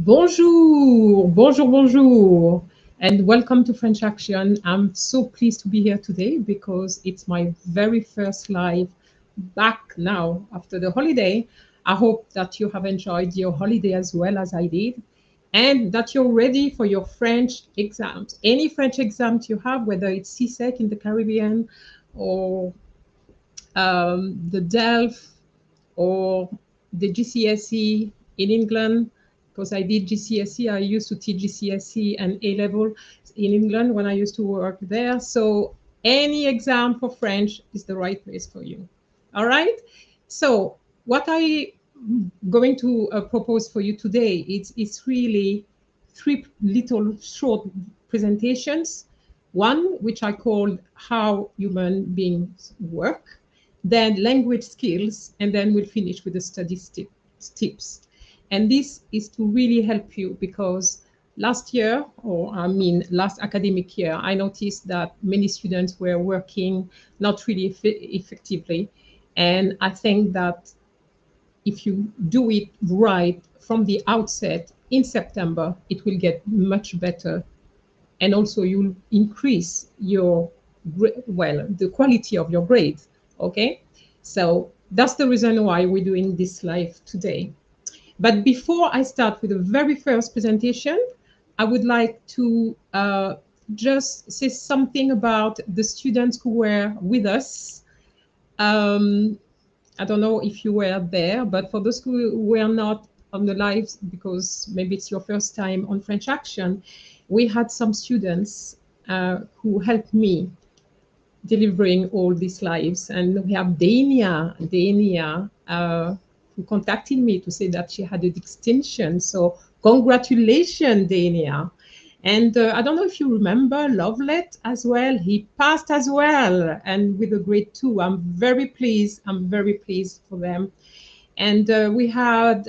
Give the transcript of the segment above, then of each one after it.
Bonjour, bonjour, bonjour, and welcome to French Action. I'm so pleased to be here today because it's my very first live back now after the holiday. I hope that you have enjoyed your holiday as well as I did, and that you're ready for your French exams. Any French exams you have, whether it's CSEC in the Caribbean or the DELF or the GCSE in England, because I did GCSE. I used to teach GCSE and A level in England when I used to work there. So any exam for French is the right place for you. All right. So what I going to propose for you today it's really three little short presentations. One which I called how human beings work, then language skills, and then we'll finish with the study tips. And this is to really help you because last year, or I mean last academic year, I noticed that many students were working not really effectively. And I think that if you do it right from the outset in September, it will get much better. And also you'll increase your, well, the quality of your grades. Okay. So that's the reason why we're doing this live today. But before I start with the very first presentation, I would like to just say something about the students who were with us. Um, I don't know if you were there, but for those who were not on the lives, because maybe it's your first time on French Action, we had some students who helped me delivering all these lives. And we have Dania, who contacted me to say that she had a distinction. So congratulations, Dania. And I don't know if you remember Lovelet as well. He passed as well, and with a grade 2. I'm very pleased. I'm very pleased for them. And we had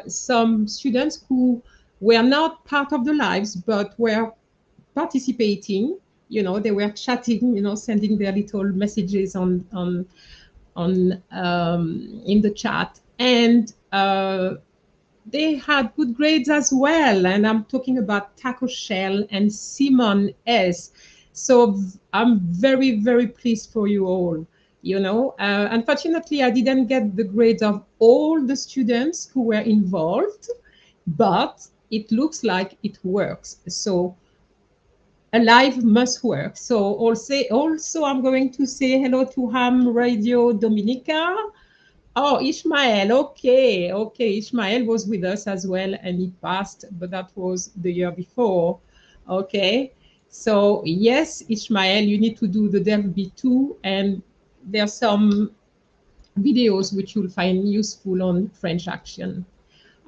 some students who were not part of the lives, but were participating. You know, they were chatting. You know, sending their little messages on in the chat, and they had good grades as well. And I'm talking about Taco Shell and Simon S. So I'm very, very pleased for you all. You know, unfortunately, I didn't get the grades of all the students who were involved, but it looks like it works. So a live must work. So also I'm going to say hello to Ham Radio Dominica. Oh, Ishmael. Okay. Okay. Ishmael was with us as well and he passed, but that was the year before. Okay. So, yes, Ishmael, you need to do the DELF B2, and there's some videos which you'll find useful on French Action.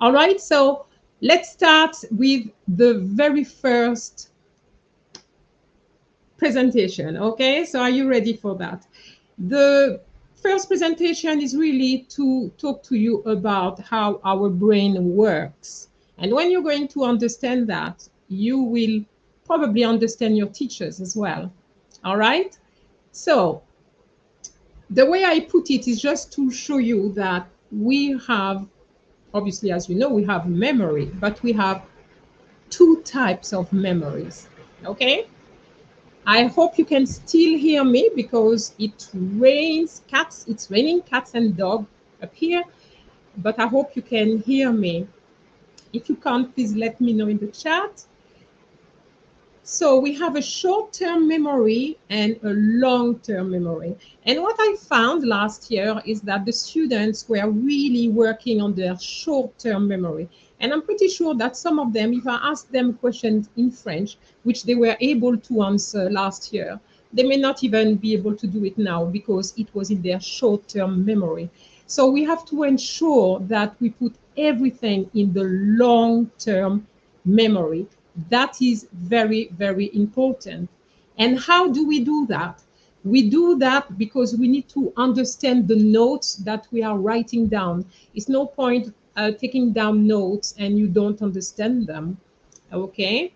All right. So, let's start with the very first presentation. Okay. So, are you ready for that? The first presentation is really to talk to you about how our brain works. And when you're going to understand that, you will probably understand your teachers as well. All right? So the way I put it is just to show you that we have, obviously, as you know, we have memory, but we have two types of memories. Okay? I hope you can still hear me because it rains cats. It's raining cats and dog up here, but I hope you can hear me. If you can't, please let me know in the chat. So we have a short-term memory and a long-term memory. And what I found last year is that the students were really working on their short-term memory. And I'm pretty sure that some of them, if I asked them questions in French, which they were able to answer last year, they may not even be able to do it now because it was in their short-term memory. So we have to ensure that we put everything in the long-term memory. That is very, very important. And how do we do that? We do that because we need to understand the notes that we are writing down. It's no point taking down notes and you don't understand them. Okay?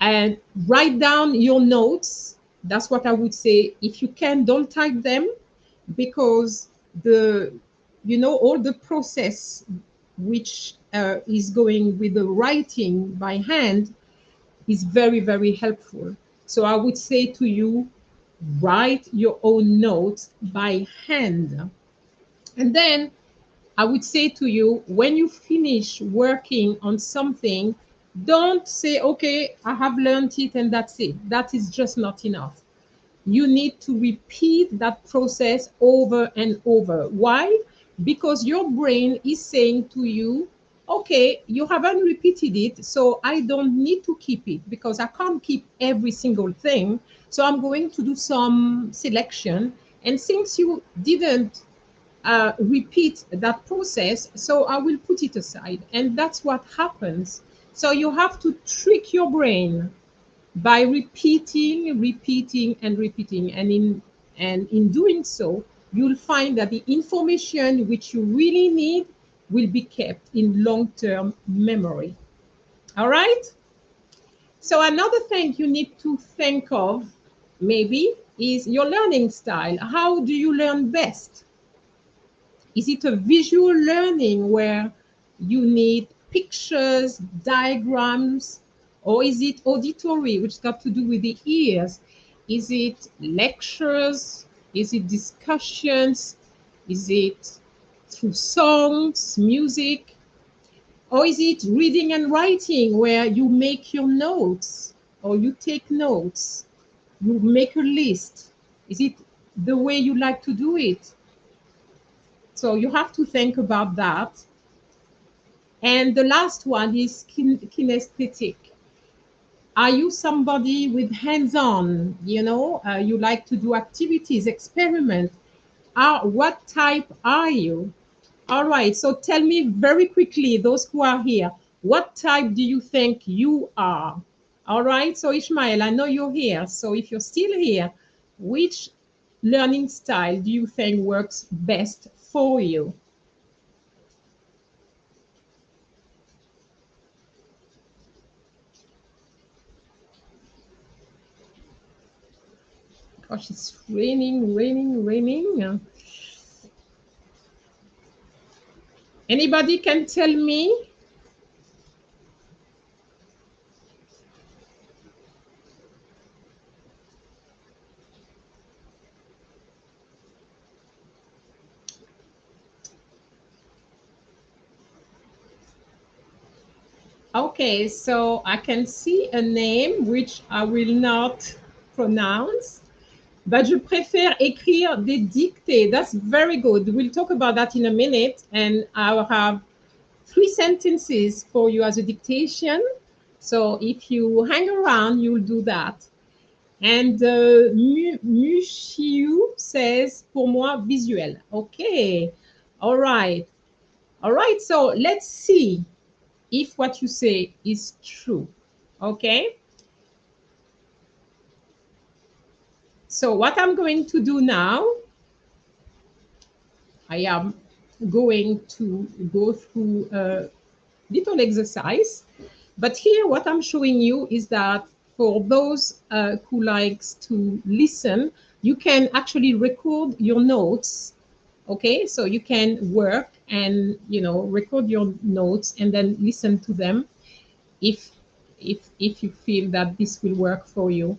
And write down your notes. That's what I would say. If you can, don't type them because all the process which is going with the writing by hand, is very, very helpful. So I would say to you, write your own notes by hand. And then I would say to you, when you finish working on something, don't say, okay, I have learned it and that's it. That is just not enough. You need to repeat that process over and over. Why? Because your brain is saying to you, okay, you haven't repeated it, so I don't need to keep it because I can't keep every single thing. So I'm going to do some selection. And since you didn't repeat that process, so I will put it aside. And that's what happens. So you have to trick your brain by repeating, repeating, and repeating. And in doing so, you'll find that the information which you really need will be kept in long-term memory. All right? So another thing you need to think of maybe is your learning style. How do you learn best? Is it a visual learning where you need pictures, diagrams, or is it auditory, which got to do with the ears? Is it lectures? Is it discussions? Is it through songs, music? Or is it reading and writing where you make your notes or you take notes, you make a list? Is it the way you like to do it? So you have to think about that. And the last one is kinesthetic. Are you somebody with hands-on? You like to do activities, experiment. What type are you? All right, so tell me very quickly, those who are here, what type do you think you are? All right, so Ishmael, I know you're here. So if you're still here, which learning style do you think works best for you? Gosh, it's raining, raining, raining. Anybody can tell me? Okay, so I can see a name which I will not pronounce, but je préfère écrire des dictées. That's very good. We'll talk about that in a minute, and I'll have 3 sentences for you as a dictation. So if you hang around, you'll do that. And Mushiu says, pour moi, visuel. Okay, all right. All right, so let's see if what you say is true. Okay. So what I'm going to do now, I am going to go through a little exercise. But here what I'm showing you is that for those who likes to listen, you can actually record your notes. Okay, so you can work and record your notes and then listen to them if you feel that this will work for you.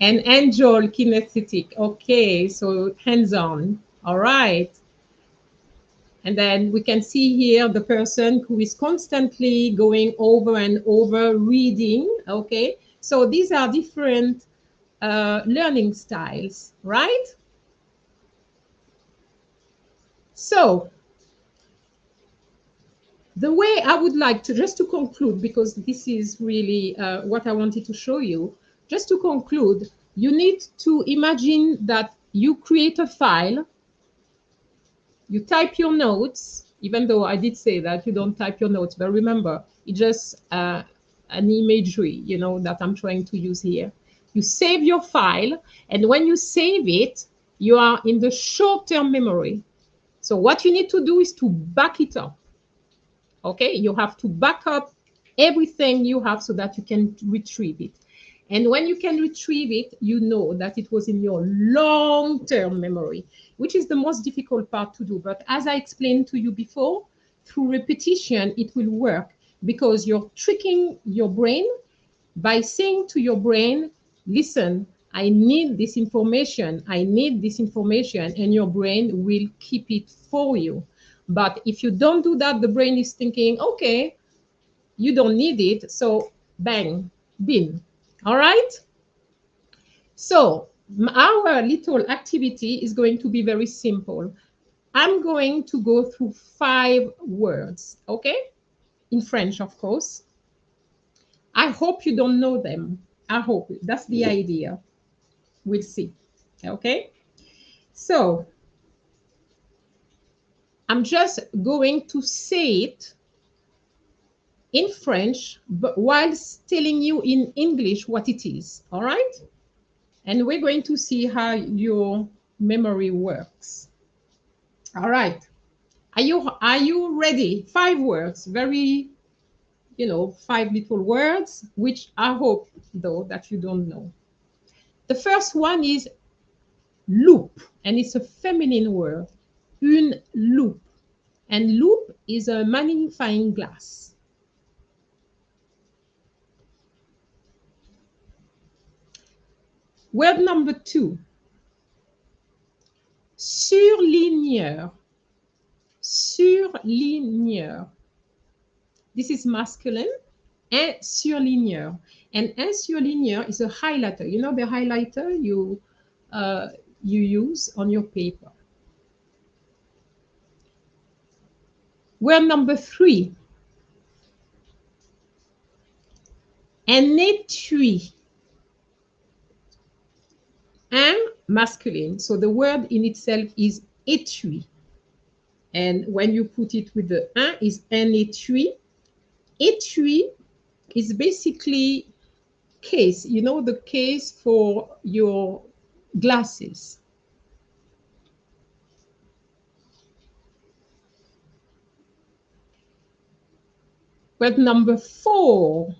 And Angel, kinesthetic. Okay, so hands-on. All right. And then we can see here the person who is constantly going over and over reading. Okay, so these are different learning styles, right? So the way I would like to, just to conclude, because this is really what I wanted to show you, just to conclude, you need to imagine that you create a file, you type your notes, even though I did say that you don't type your notes, but remember, it's just an imagery, that I'm trying to use here. You save your file, and when you save it, you are in the short-term memory. So what you need to do is to back it up. Okay, you have to back up everything you have so that you can retrieve it. And when you can retrieve it, you know that it was in your long-term memory, which is the most difficult part to do. But as I explained to you before, through repetition, it will work because you're tricking your brain by saying to your brain, listen, I need this information, I need this information, and your brain will keep it for you. But if you don't do that, the brain is thinking, okay, you don't need it, so bang, bin. All right? So our little activity is going to be very simple. I'm going to go through 5 words, okay? In French, of course. I hope you don't know them. I hope. That's the idea. We'll see. Okay? So I'm just going to say it in French, but whilst telling you in English what it is. All right? And we're going to see how your memory works. All right. Are you ready? 5 words, very, 5 little words, which I hope, though, that you don't know. The first one is loupe, and it's a feminine word. Une loupe. And loupe is a magnifying glass. Word number 2, surligneur. Surligneur. This is masculine. Un surligneur. And un surligneur is a highlighter. You know the highlighter you use on your paper. Word number 3, un étui. Un masculine. So the word in itself is étui. And when you put it with the un, is un étui. Étui is basically case, the case for your glasses. Word number 4,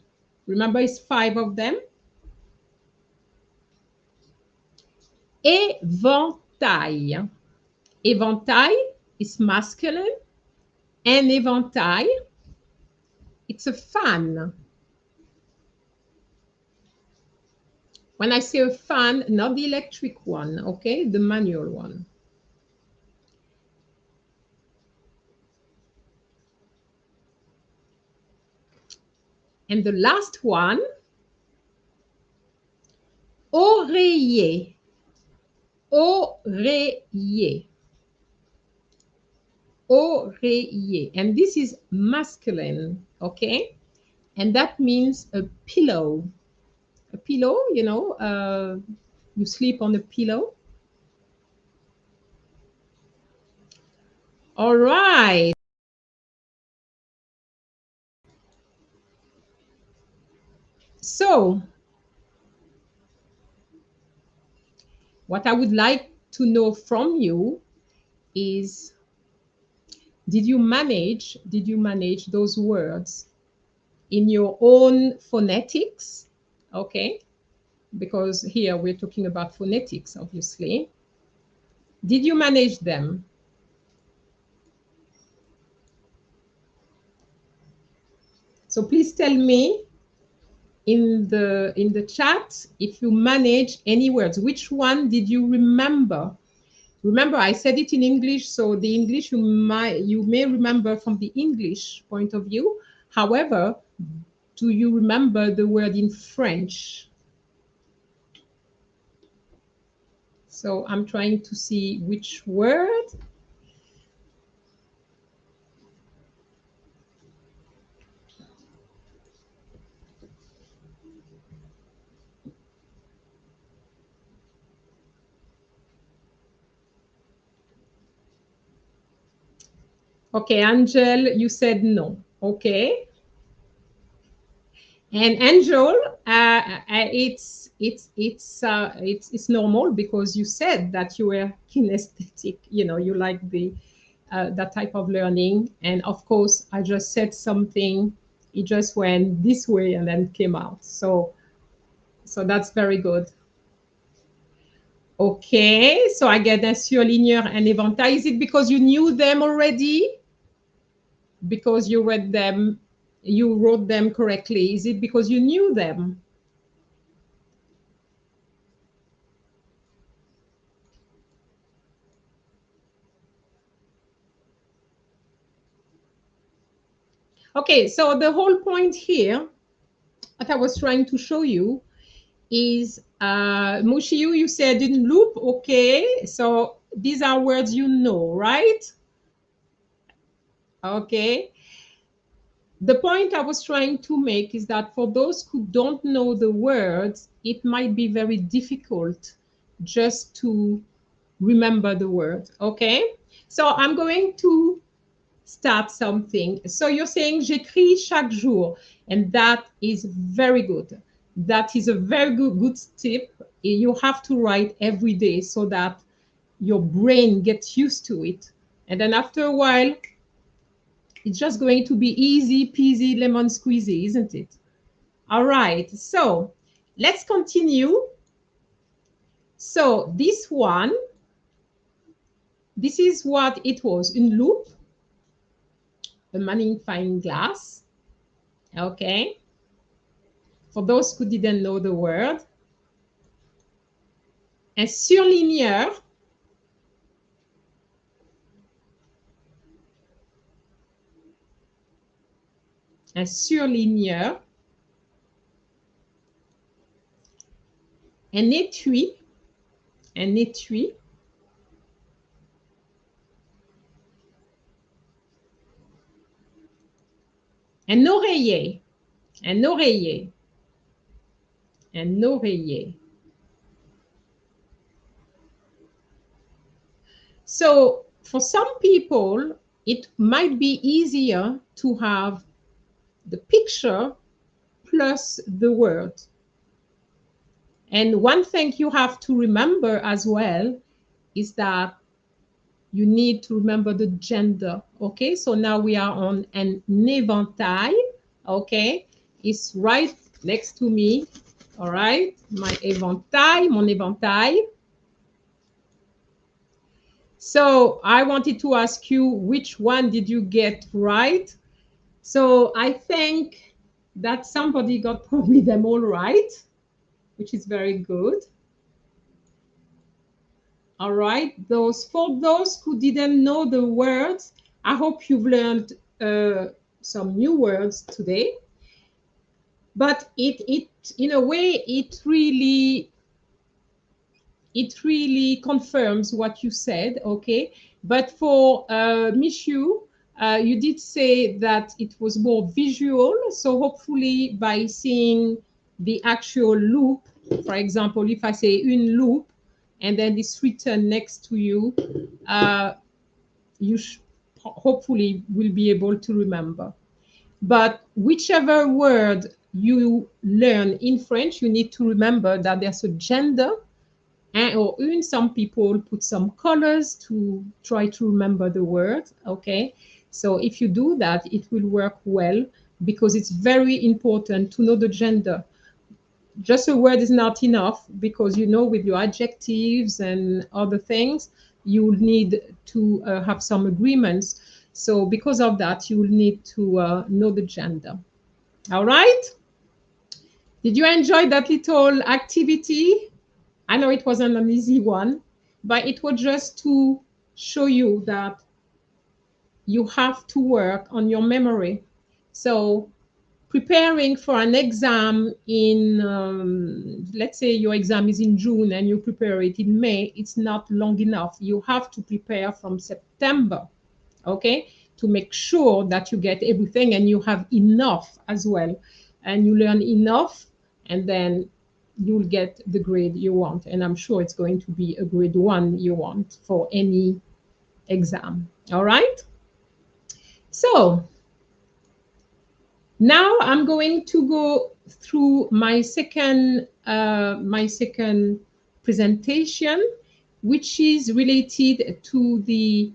remember it's 5 of them. Éventail. Éventail is masculine. Un éventail, it's a fan. When I say a fan, not the electric one, okay? The manual one. And the last one, oreiller. Oreiller. Oreiller. And this is masculine, okay? And that means a pillow. A pillow, you sleep on a pillow. All right. So, what I would like to know from you is, did you manage those words in your own phonetics? Okay, because here we're talking about phonetics, obviously. Did you manage them? So please tell me in the chat if you manage any words. Which one did you remember? Remember, I said it in English, so the English you may remember from the English point of view. However, do you remember the word in French? So I'm trying to see which word. Okay, Angel, you said no. Okay. And Angel, it's normal because you said that you were kinesthetic. You like that type of learning. And of course, I just said something. It just went this way and then came out. So that's very good. Okay, so I get un surligneur and éventail. Is it because you knew them already? because you read them, you wrote them correctly? Is it because you knew them? Okay, so the whole point here, what I was trying to show you is, Mushiu, you said in loop. Okay, so these are words you know, right? Okay. The point I was trying to make is that for those who don't know the words, it might be very difficult just to remember the word. Okay, so I'm going to start something. So you're saying j'écris chaque jour, and that is very good. That is a very good tip. You have to write every day so that your brain gets used to it. And then after a while, it's just going to be easy peasy lemon squeezy, isn't it? All right, so let's continue. So this one, this is what it was, une loupe, a magnifying glass. Okay, for those who didn't know the word. Un surligneur, un surligneur, un étui, un étui, un oreiller, un oreiller, un oreiller. So for some people, it might be easier to have the picture plus the word. And one thing you have to remember as well is that you need to remember the gender. Okay, so now we are on an éventail. Okay, it's right next to me. All right, my éventail, mon éventail. So I wanted to ask you, which one did you get right? So I think that somebody got probably them all right, which is very good. All right, for those who didn't know the words, I hope you've learned some new words today. But it in a way, it really confirms what you said, okay? But for Michu, you did say that it was more visual. So hopefully by seeing the actual loop, for example, if I say une loupe, and then it's written next to you, you hopefully will be able to remember. But whichever word you learn in French, you need to remember that there's a gender, un or une. Some people put some colors to try to remember the word, okay? So if you do that, it will work well, because it's very important to know the gender. Just a word is not enough, because you know, with your adjectives and other things, you will need to have some agreements. So because of that, you will need to know the gender. All right? Did you enjoy that little activity? I know it wasn't an easy one, but it was just to show you that you have to work on your memory. So preparing for an exam in, let's say your exam is in June and you prepare it in May, it's not long enough. You have to prepare from September, okay, to make sure that you get everything and you have enough as well. And you learn enough, and then you'll get the grade you want. And I'm sure it's going to be a grade 1 you want for any exam. All right? So now I'm going to go through my second presentation, which is related to the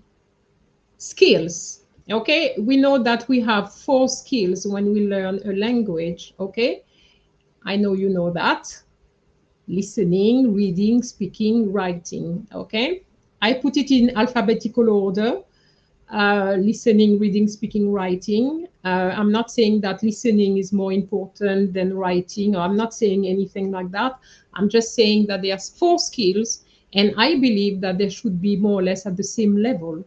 skills. Okay, we know that we have 4 skills when we learn a language. Okay, I know you know that: listening, reading, speaking, writing. Okay, I put it in alphabetical order. listening, reading, speaking, writing. I'm not saying that listening is more important than writing, or I'm not saying anything like that. I'm just saying that there's 4 skills, and I believe that they should be more or less at the same level.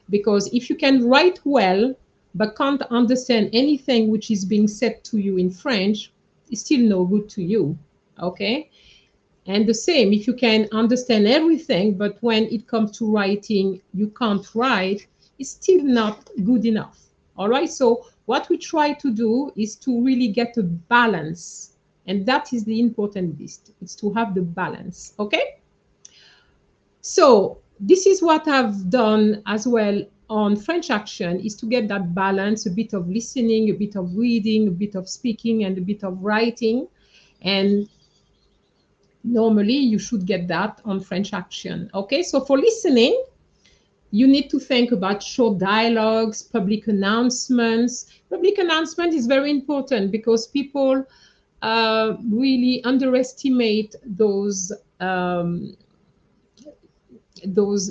Because if you can write well, but can't understand anything which is being said to you in French, it's still no good to you, okay? And the same, if you can understand everything, but when it comes to writing, you can't write, it's still not good enough. All right. So what we try to do is to really get a balance. And that is the important bit. It's to have the balance. Okay. So this is what I've done as well on French Action, is to get that balance, a bit of listening, a bit of reading, a bit of speaking, and a bit of writing. And normally you should get that on French Action. Okay, so for listening, you need to think about short dialogues, public announcements. Public announcement is very important because people really underestimate those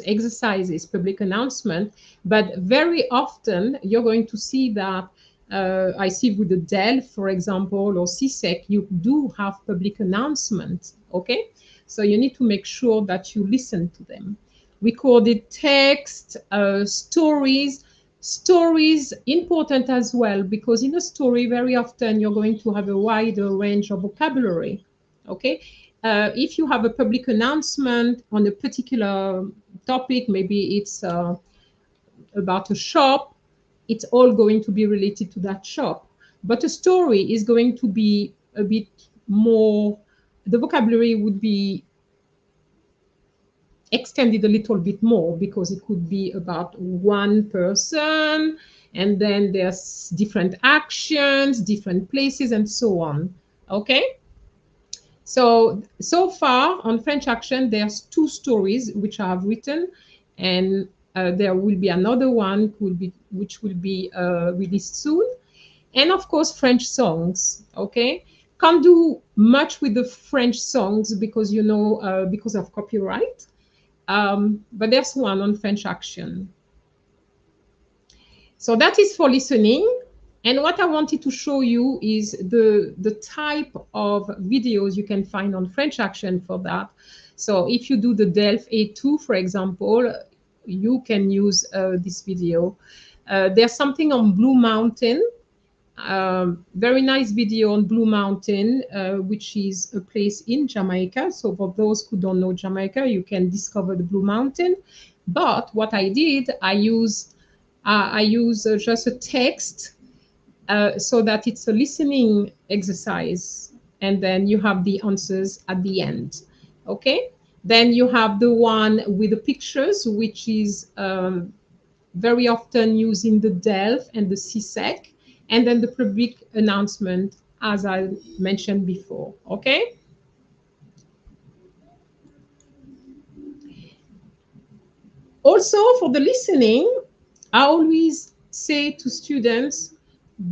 exercises, public announcement. But very often you're going to see that I see with the DELF, for example, or CSEC, you do have public announcements, okay? So you need to make sure that you listen to them. Recorded text, stories. Stories important as well, because in a story, very often you're going to have a wider range of vocabulary, okay? If you have a public announcement on a particular topic, maybe it's about a shop, it's all going to be related to that shop. But a story is going to be a bit more, the vocabulary would be extended a little bit more, because it could be about one person, and then there's different actions, different places, and so on. Okay? So far on French Action, there's 2 stories which I have written, and there will be another one which will be released soon. And of course, French songs, okay? Can't do much with the French songs because, you know, because of copyright. But there's one on French Action. So that is for listening. And what I wanted to show you is the type of videos you can find on French Action for that. So if you do the DELF A2, for example, you can use this video. There's something on Blue Mountain, very nice video on Blue Mountain, which is a place in Jamaica. So for those who don't know Jamaica, you can discover the Blue Mountain. But what I did, I use just a text so that it's a listening exercise, and then you have the answers at the end. Okay, then you have the one with the pictures, which is very often used in the DELF and the CSEC, and then the public announcement, as I mentioned before. Okay. Also, for the listening, I always say to students,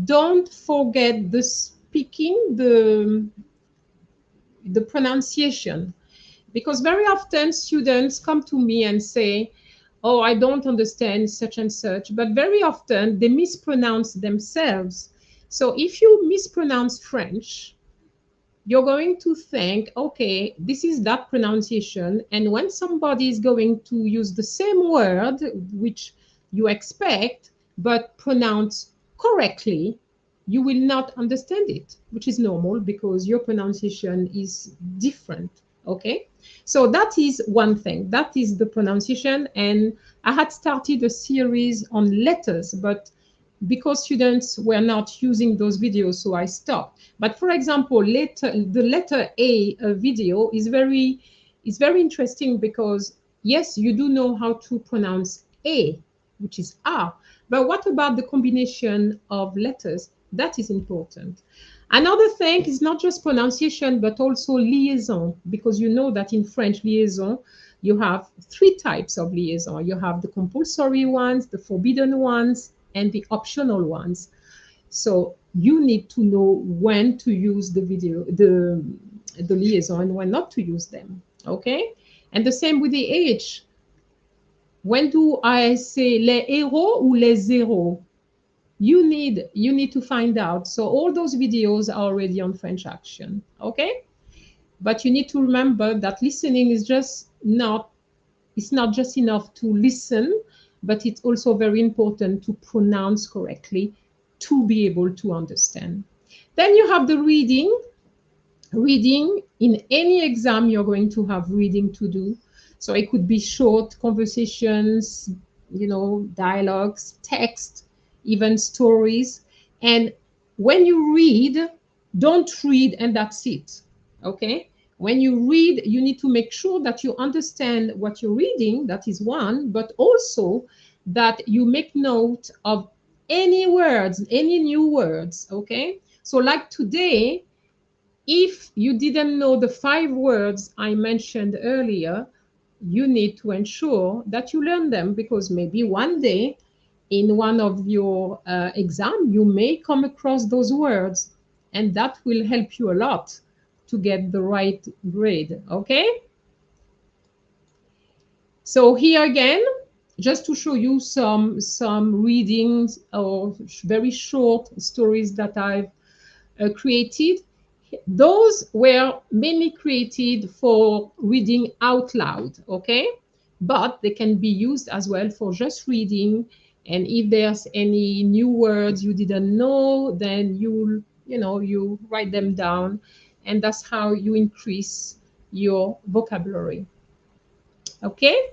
don't forget the speaking, the pronunciation, because very often students come to me and say, oh, I don't understand such and such, but very often they mispronounce themselves. So if you mispronounce French, you're going to think, okay, this is that pronunciation. And when somebody is going to use the same word, which you expect, but pronounce correctly, you will not understand it, which is normal because your pronunciation is different. Okay, so that is one thing. That is the pronunciation. And I had started a series on letters, but because students were not using those videos, so I stopped. But for example, the letter A video is very interesting, because yes, you do know how to pronounce A, which is A, but what about the combination of letters? That is important. Another thing is not just pronunciation, but also liaison, because you know that in French liaison, you have 3 types of liaison. You have the compulsory ones, the forbidden ones, and the optional ones. So you need to know when to use the liaison, and when not to use them. Okay, and the same with the age. When do I say les héros ou les zéros? You need to find out. So all those videos are already on French Action, okay? But you need to remember that listening is just not, it's not just enough to listen, but it's also very important to pronounce correctly to be able to understand. Then you have the reading. Reading, in any exam, you're going to have reading to do. So it could be short conversations, you know, dialogues, text, even stories. And when you read, don't read and that's it. Okay? When you read, you need to make sure that you understand what you're reading. That is one, but also that you make note of any words, any new words. Okay? So, like today, if you didn't know the 5 words I mentioned earlier, you need to ensure that you learn them, because maybe one day in one of your exam, you may come across those words, and that will help you a lot to get the right grade, okay? So here again, just to show you some readings or very short stories that I've created. Those were mainly created for reading out loud, okay? But they can be used as well for just reading. And if there's any new words you didn't know, then you write them down, and that's how you increase your vocabulary, okay?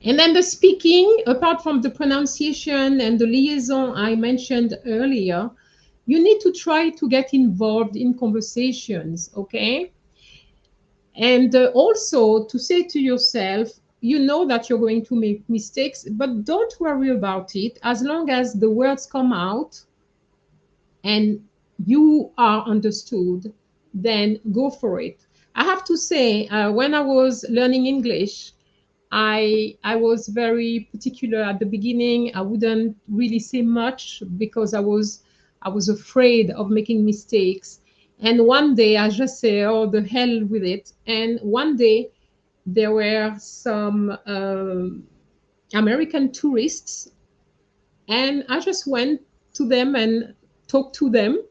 And then the speaking, apart from the pronunciation and the liaison I mentioned earlier, you need to try to get involved in conversations, okay? And also to say to yourself, you know that you're going to make mistakes, but don't worry about it. As long as the words come out and you are understood, then go for it. I have to say, when I was learning English, I was very particular at the beginning. I wouldn't really say much because I was afraid of making mistakes. And one day I just say, "Oh, the hell with it." And one day there were some American tourists, and I just went to them and talked to them.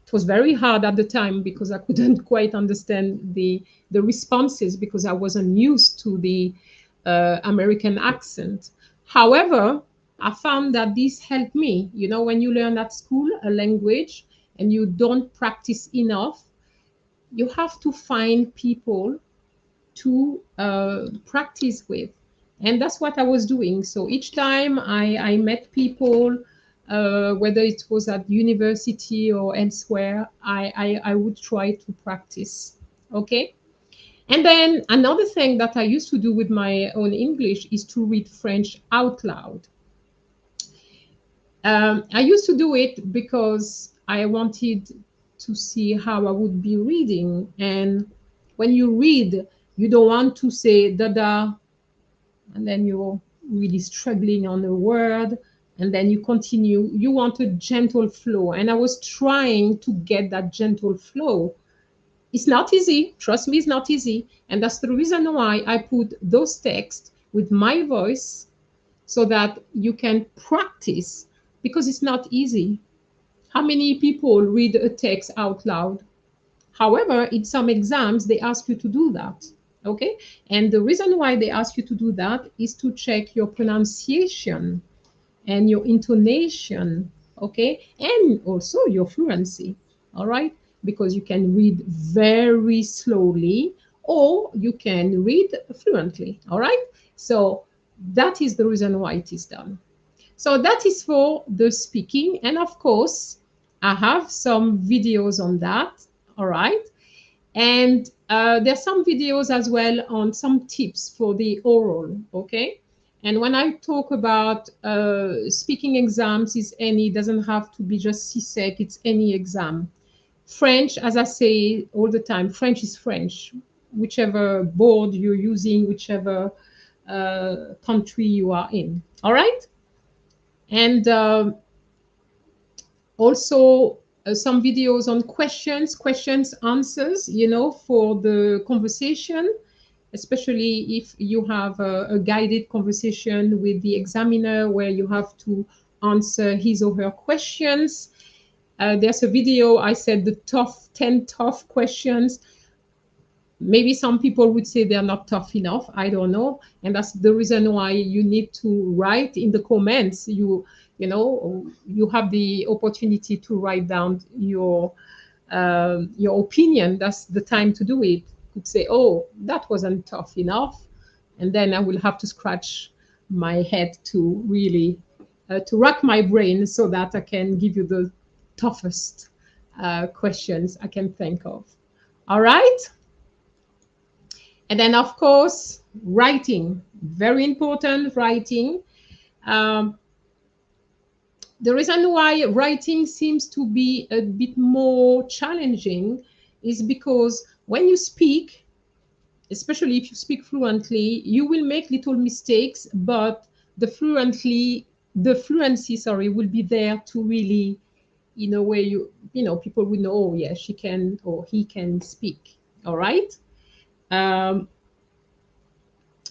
It was very hard at the time because I couldn't quite understand the responses because I wasn't used to the American accent. However, I found that this helped me. You know, when you learn at school a language and you don't practice enough, you have to find people to practice with. And that's what I was doing. So each time I met people, whether it was at university or elsewhere, I would try to practice. Okay. And then another thing that I used to do with my own English is to read French out loud. I used to do it because I wanted to see how I would be reading. And when you read, you don't want to say dada, and then you're really struggling on a word, and then you continue. You want a gentle flow. And I was trying to get that gentle flow. It's not easy. Trust me, it's not easy. And that's the reason why I put those texts with my voice so that you can practice, because it's not easy. How many people read a text out loud? However, in some exams, they ask you to do that. Okay. And the reason why they ask you to do that is to check your pronunciation and your intonation. Okay. And also your fluency. All right. Because you can read very slowly or you can read fluently. All right. So that is the reason why it is done. So that is for the speaking. And of course, I have some videos on that. All right. And there's some videos as well on some tips for the oral. Okay. And when I talk about speaking exams, doesn't have to be just CSEC, it's any exam. French, as I say all the time, French is French, whichever board you're using, whichever country you are in. All right. And also some videos on questions, answers, for the conversation. especially if you have a guided conversation with the examiner where you have to answer his or her questions. There's a video, I said the 10 tough questions. Maybe some people would say they're not tough enough. I don't know. And that's the reason why you need to write in the comments. You know, you have the opportunity to write down your opinion. That's the time to do it. You could say, oh, that wasn't tough enough. And then I will have to scratch my head to really, to rack my brain so that I can give you the toughest questions I can think of. All right. And then, of course, writing, very important, writing. The reason why writing seems to be a bit more challenging is because when you speak, especially if you speak fluently, you will make little mistakes, but the fluency, sorry, will be there to really, you know, where people will know, oh yeah, she can or he can speak. All right.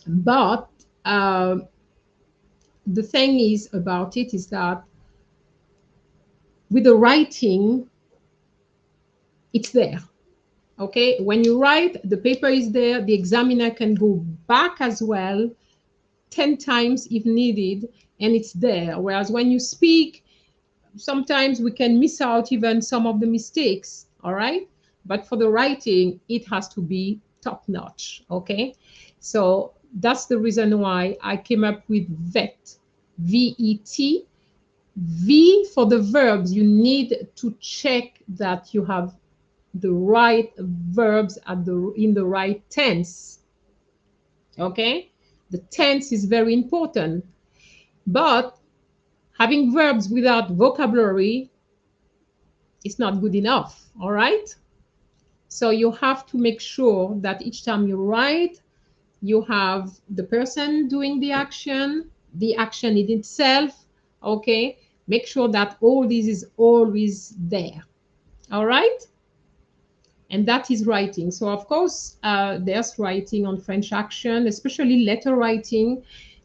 But the thing is about it is that with the writing, it's there. Okay, when you write, the paper is there. The examiner can go back as well 10 times if needed, and it's there. Whereas when you speak, sometimes we can miss out even some of the mistakes. All right, but for the writing, it has to be top notch. Okay, so that's the reason why I came up with VET, VET. V for the verbs, you need to check that you have the right verbs in the right tense. Okay, the tense is very important, but having verbs without vocabulary is not good enough. All right, so you have to make sure that each time you write, you have the person doing the action in itself. Okay, make sure that all this is always there. All right, and that is writing. So of course, there's writing on French action, especially letter writing,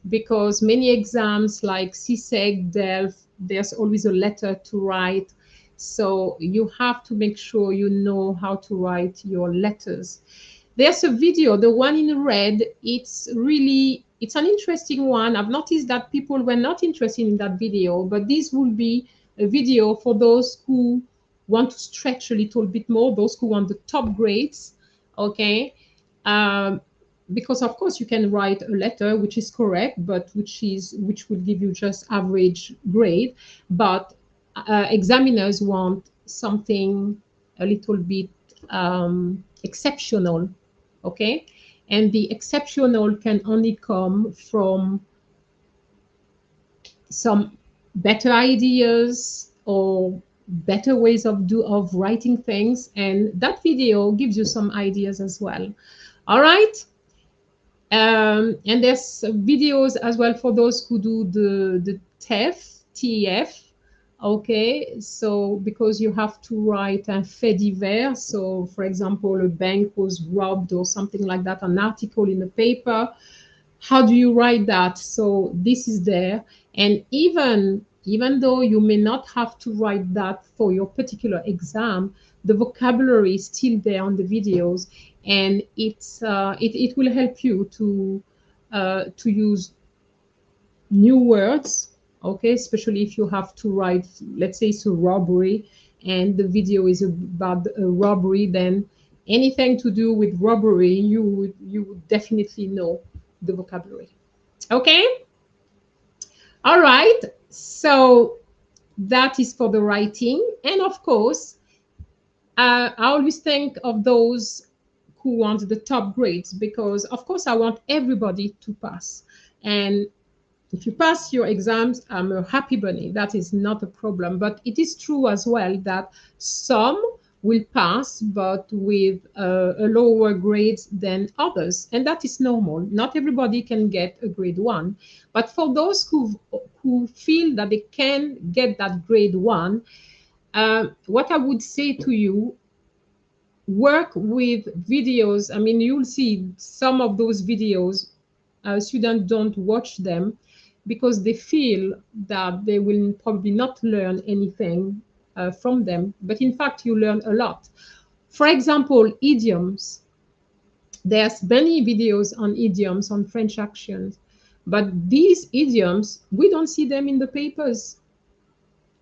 because many exams like CSEC, DELF, there's always a letter to write. So you have to make sure you know how to write your letters. There's a video, the one in red, it's an interesting one. I've noticed that people were not interested in that video, but this will be a video for those who want to stretch a little bit more, those who want the top grades, okay? Because of course you can write a letter which is correct, but which will give you just average grade, but examiners want something a little bit exceptional, okay? And the exceptional can only come from some better ideas or better ways of writing things, and that video gives you some ideas as well. All right. And there's videos as well for those who do the TEF. Okay, so because you have to write a fait divers, so for example, a bank was robbed or something like that, an article in the paper. How do you write that? So this is there, and even though you may not have to write that for your particular exam, the vocabulary is still there on the videos, and it will help you to use new words, okay, especially if you have to write, let's say it's a robbery and the video is about a robbery, then anything to do with robbery, you would definitely know the vocabulary. Okay, all right, so that is for the writing. And of course, I always think of those who want the top grades, because of course I want everybody to pass, and if you pass your exams, I'm a happy bunny. That is not a problem. But it is true as well that some will pass, but with a lower grade than others. And that is normal. Not everybody can get a grade 1. But for those who feel that they can get that grade 1, what I would say to you, work with videos. I mean, you'll see some of those videos, students don't watch them because they feel that they will probably not learn anything from them. But in fact, you learn a lot. For example, idioms. There's many videos on idioms, on French actions, but these idioms, we don't see them in the papers.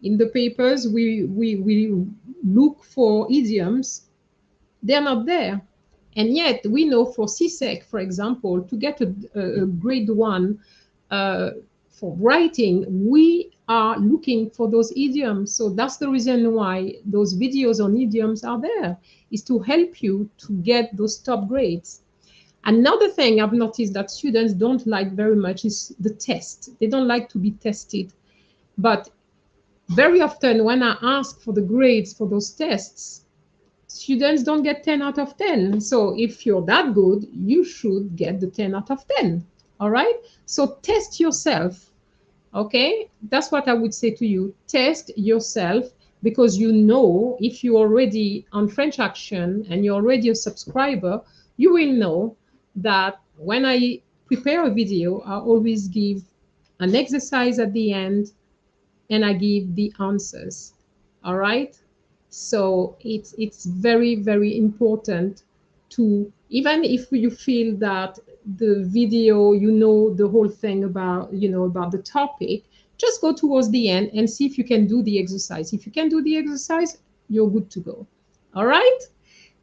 In the papers, we look for idioms, they're not there. And yet we know for CSEC, for example, to get a grade one for writing, we are looking for those idioms. So that's the reason why those videos on idioms are there, is to help you to get those top grades. Another thing I've noticed that students don't like very much is the test. They don't like to be tested. But very often when I ask for the grades for those tests, students don't get 10 out of 10. So if you're that good, you should get the 10 out of 10. All right? So test yourself. Okay? That's what I would say to you. Test yourself, because you know, if you're already on French Action and you're already a subscriber, you will know that when I prepare a video, I always give an exercise at the end and I give the answers. All right? So it's very, very important to, even if you feel that the video, you know the whole thing about, you know, about the topic, just go towards the end and see if you can do the exercise. If you can do the exercise, you're good to go. All right?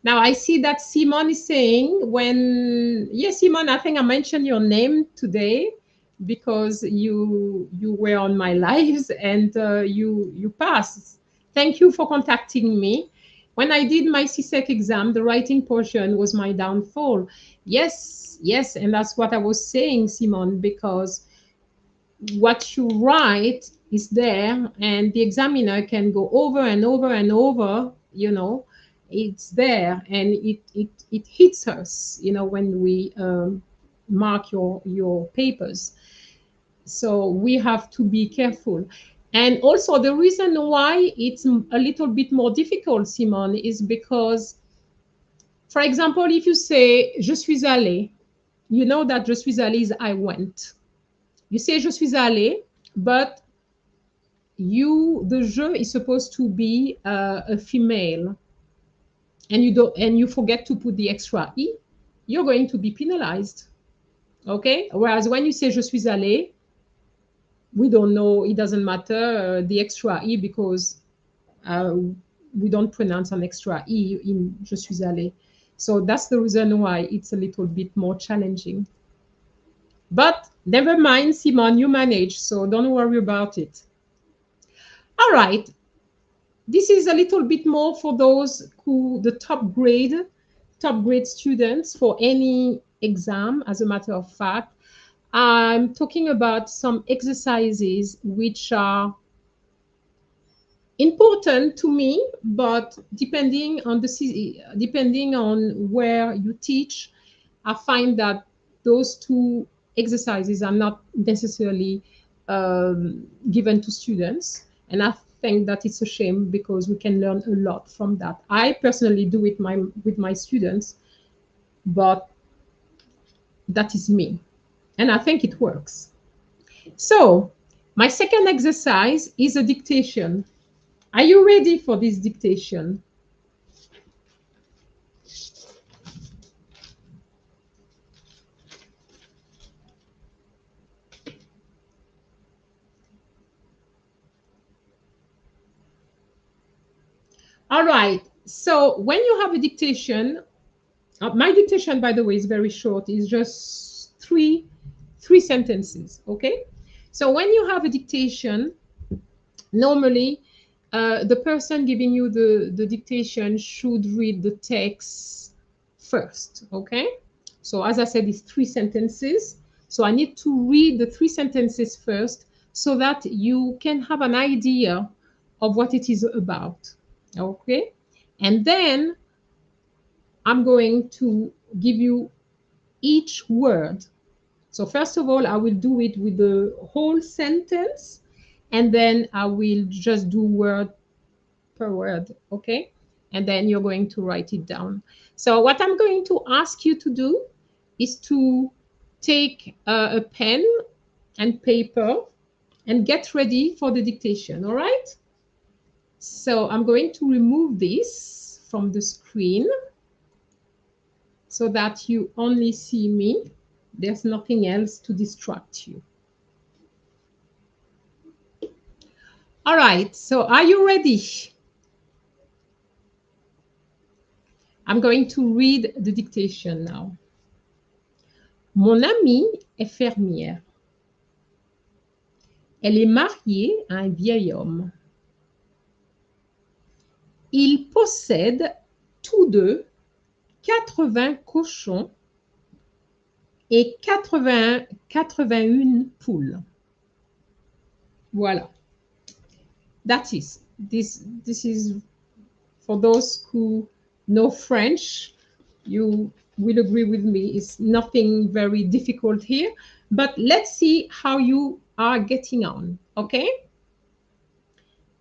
Now I see that Simon is saying, when, yes, Simon, I think I mentioned your name today because you were on my lives and you passed. Thank you for contacting me. When I did my CSEC exam, the writing portion was my downfall. Yes, yes, and that's what I was saying, Simon, because what you write is there and the examiner can go over and over and over, you know, it's there, and it hits us, you know, when we mark your papers. So we have to be careful. And also the reason why it's a little bit more difficult, Simon, is because, for example, if you say je suis allé, you know that je suis allé is I went. You say je suis allé, but the je is supposed to be a female, and you forget to put the extra e, you're going to be penalized. Okay? Whereas when you say je suis allé, we don't know, it doesn't matter the extra e, because we don't pronounce an extra e in je suis allé. So that's the reason why it's a little bit more challenging. But never mind, Simon, you manage, so don't worry about it. All right. This is a little bit more for those who, the top grade students for any exam. As a matter of fact, I'm talking about some exercises which are important to me, but depending on where you teach, I find that those two exercises are not necessarily given to students, and I think that it's a shame because we can learn a lot from that. I personally do it with my students, but that is me, and I think it works. So my second exercise is a dictation. Are you ready for this dictation? All right. So when you have a dictation, my dictation, by the way, is very short. It's just three sentences. Okay. So when you have a dictation, normally the person giving you the dictation should read the text first. Okay. So as I said, it's three sentences. So I need to read the three sentences first so that you can have an idea of what it is about. Okay. And then I'm going to give you each word. So first of all, I will do it with the whole sentence, and then I will just do word per word, okay? and then you're going to write it down. So what I'm going to ask you to do is to take a pen and paper and get ready for the dictation, all right? So I'm going to remove this from the screen so that you only see me. There's nothing else to distract you. All right, so are you ready? I'm going to read the dictation now. Mon amie est fermière. Elle est mariée à un vieil homme. Ils possèdent tous deux 80 cochons et 81 poules. Voilà. That is, this is for those who know French. You will agree with me. It's nothing very difficult here, but let's see how you are getting on, okay?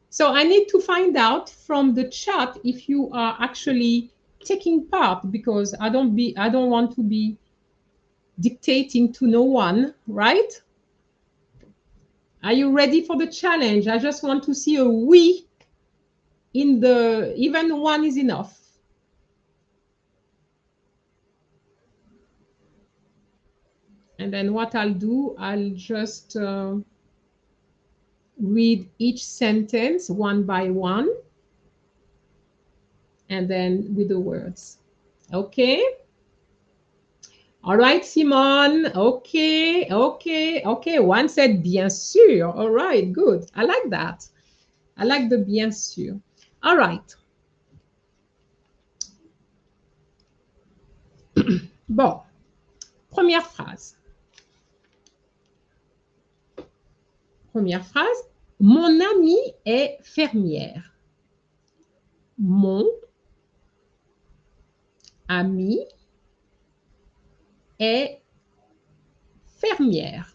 So I need to find out from the chat if you are actually taking part, because I don't want to be dictating to no one, right? Are you ready for the challenge? I just want to see a oui in the, even one is enough. And then what I'll do, I'll just read each sentence one by one, and then with the words. Okay? All right, Simone. Okay. One said bien sûr. All right, good. I like that. I like the bien sûr. All right. Bon. Première phrase. Première phrase. Mon amie est fermière. Mon amie est fermière.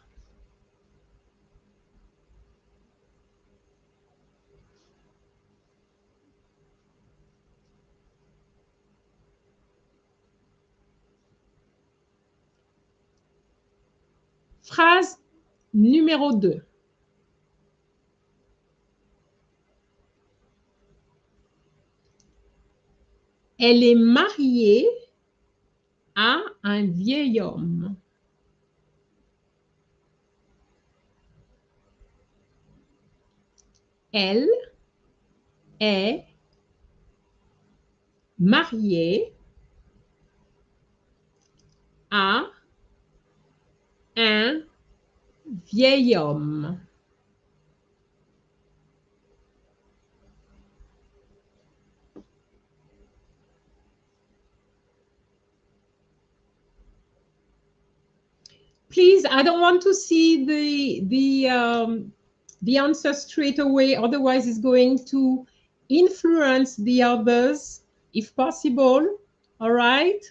Phrase numéro 2. Elle est mariée à un vieil homme. Elle est mariée à un vieil homme. Please, I don't want to see the answer straight away. Otherwise, it's going to influence the others, if possible. All right?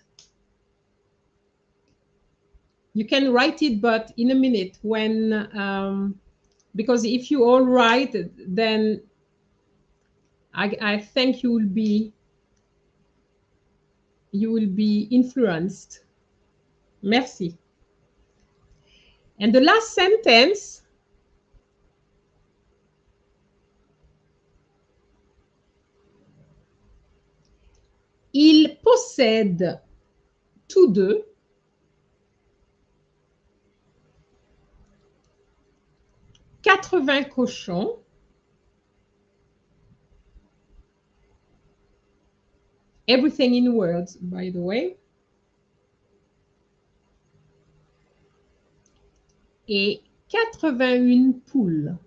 You can write it, but in a minute when, because if you all write, then I think you will be influenced. Merci. And the last sentence, ils possèdent tous deux 80 cochons everything in words, by the way, et 81 poules.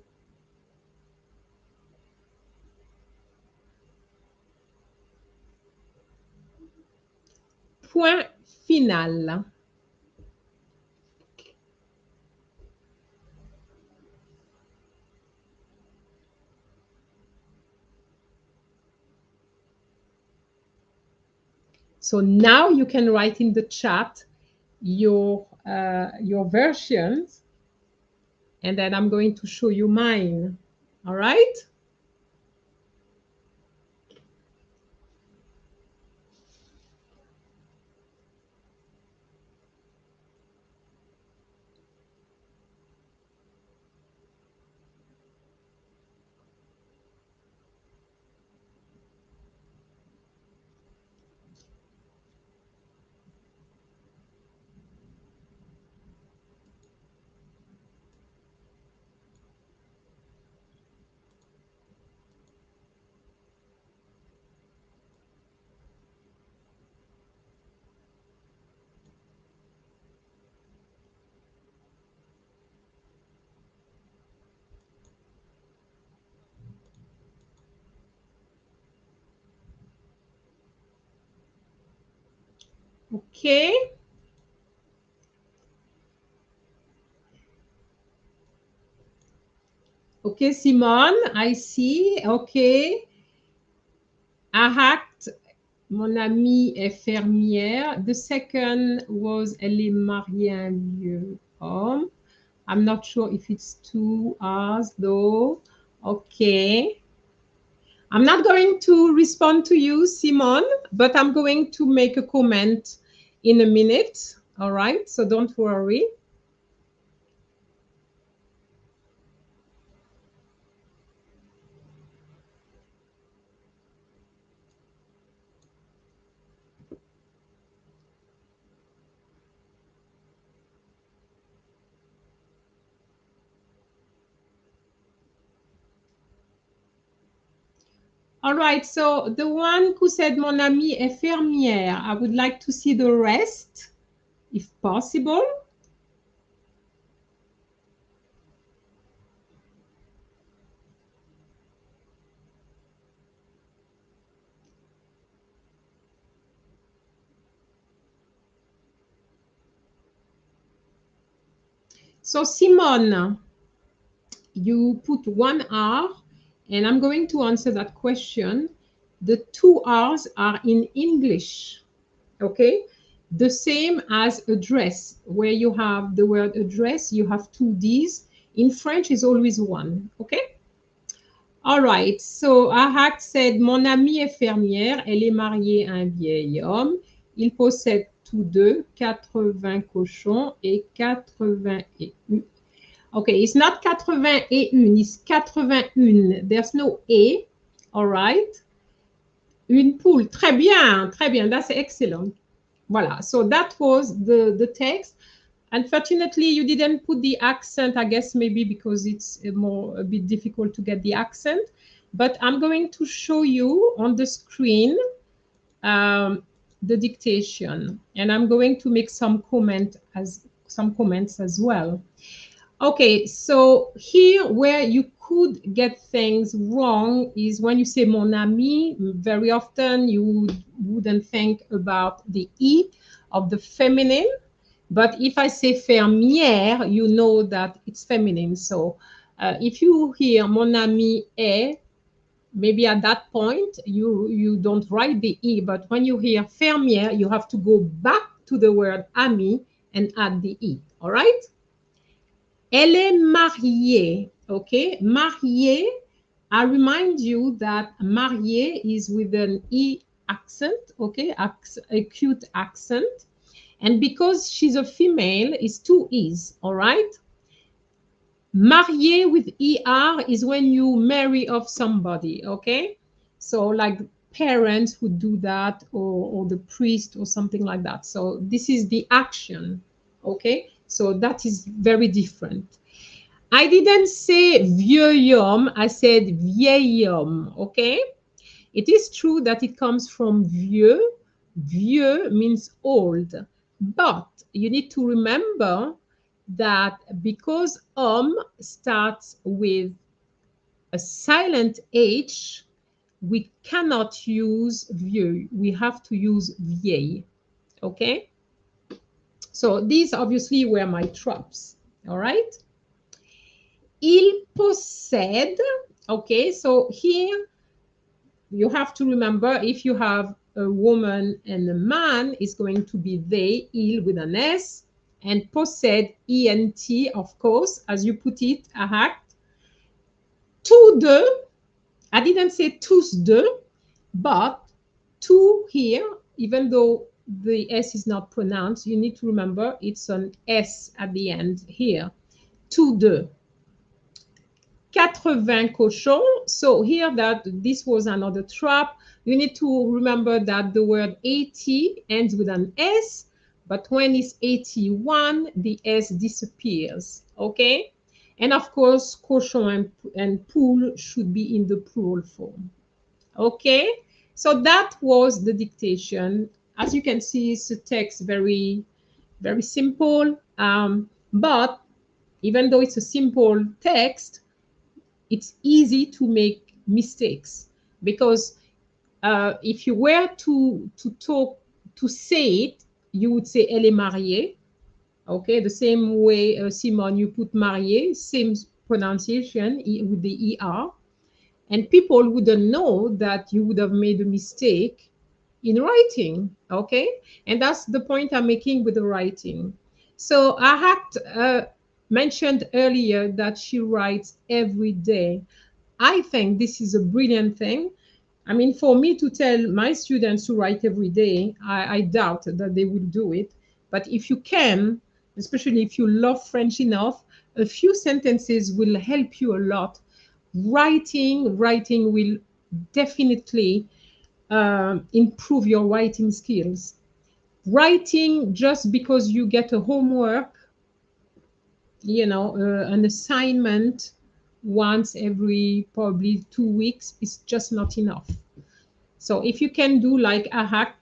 Point final. So now you can write in the chat your versions, and then I'm going to show you mine. All right? Okay. Okay, Simone, I see. Okay. Ahat, mon amie est fermière. The second was elle est mariée à un vieux homme. I'm not sure if it's 2 hours though. Okay. I'm not going to respond to you, Simone, but I'm going to make a comment in a minute. All right. So don't worry. All right, so the one who said mon amie est fermière, I would like to see the rest, if possible. So Simone, you put 1 hour, and I'm going to answer that question. The 2 hours are in English, okay? The same as address, where you have the word address, you have 2 Ds. In French, is always one, okay? All right, so Ahak said, mon amie est fermière, elle est mariée à un vieil homme. Ils possèdent tous deux 80 cochons et 80 et une. Okay, it's not 81, it's 81. There's no A, all right? Une poule, très bien, that's excellent. Voilà, so that was the text. Unfortunately, you didn't put the accent, I guess maybe because it's a bit difficult to get the accent. But I'm going to show you on the screen the dictation, and I'm going to make some comments as well. Okay, so here where you could get things wrong is when you say mon ami. Very often you wouldn't think about the E of the feminine. But if I say fermière, you know that it's feminine. So if you hear mon ami est, maybe at that point you don't write the E. But when you hear fermière, you have to go back to the word ami and add the E. All right? Elle est mariée. Okay? Mariée, I remind you that mariée is with an E accent. Okay? Acute accent. And because she's a female, it's 2 E's, all right? Marié with ER is when you marry off somebody, okay? So like parents would do that, or the priest or something like that. So this is the action, okay? So that is very different. I didn't say vieux homme, I said vieil homme, okay? It is true that it comes from vieux. Vieux means old. But you need to remember that because starts with a silent H, we cannot use vieux. We have to use vieille. Okay? So these obviously were my traps. All right? Il possède. Okay, so here you have to remember, if you have a woman and a man, it's going to be they, il with an S, and possède, ENT, of course, as you put it, ahak. Tous deux, I didn't say tous deux, but two here, even though the S is not pronounced, you need to remember it's an S at the end here. Tous deux. 80 cochons. So here that this was another trap. You need to remember that the word 80 ends with an S, but when it's 81, the S disappears, okay? And of course, cochon and poule should be in the plural form, okay? So that was the dictation. As you can see, it's a text very, very simple, but even though it's a simple text, it's easy to make mistakes, because if you were to say it you would say elle est mariée. Okay, the same way, Simone, you put mariée, same pronunciation with the ER. And people wouldn't know that you would have made a mistake in writing. Okay, and that's the point I'm making with the writing. So I had mentioned earlier that she writes every day. I think this is a brilliant thing. I mean, for me to tell my students to write every day, I doubt that they will do it. But if you can, especially if you love French enough, a few sentences will help you a lot. Writing will definitely improve your writing skills. Writing just because you get a homework, an assignment once every probably 2 weeks is just not enough. So if you can do like a hack,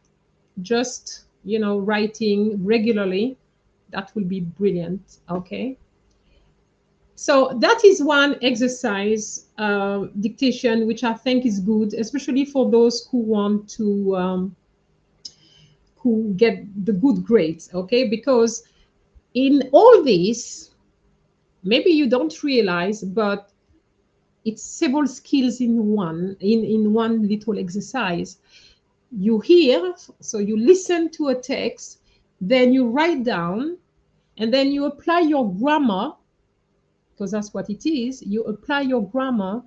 just writing regularly, that will be brilliant. Okay. So that is one exercise, dictation, which I think is good, especially for those who want to who get the good grades. Okay, because in all this, maybe you don't realize, but it's several skills in one little exercise. You hear, so you listen to a text, then you write down, and then you apply your grammar, because that's what it is. You apply your grammar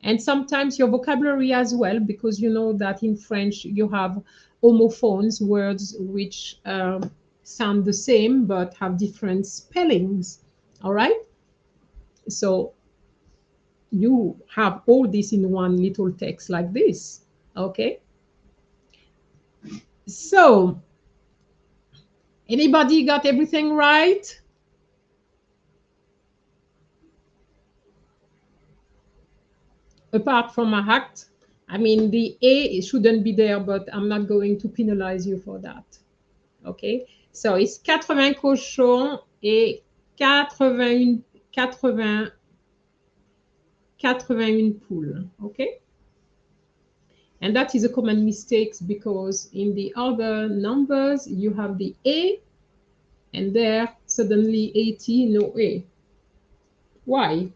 and sometimes your vocabulary as well, because you know that in French you have homophones, words which sound the same but have different spellings. All right. So you have all this in one little text like this. Okay. So anybody got everything right? Apart from a act, I mean, the A shouldn't be there, but I'm not going to penalize you for that. Okay, so it's 80 cochons et 81, 80, 81 poules. Okay, and that is a common mistake because in the other numbers you have the A, and there suddenly 80, no A. Why?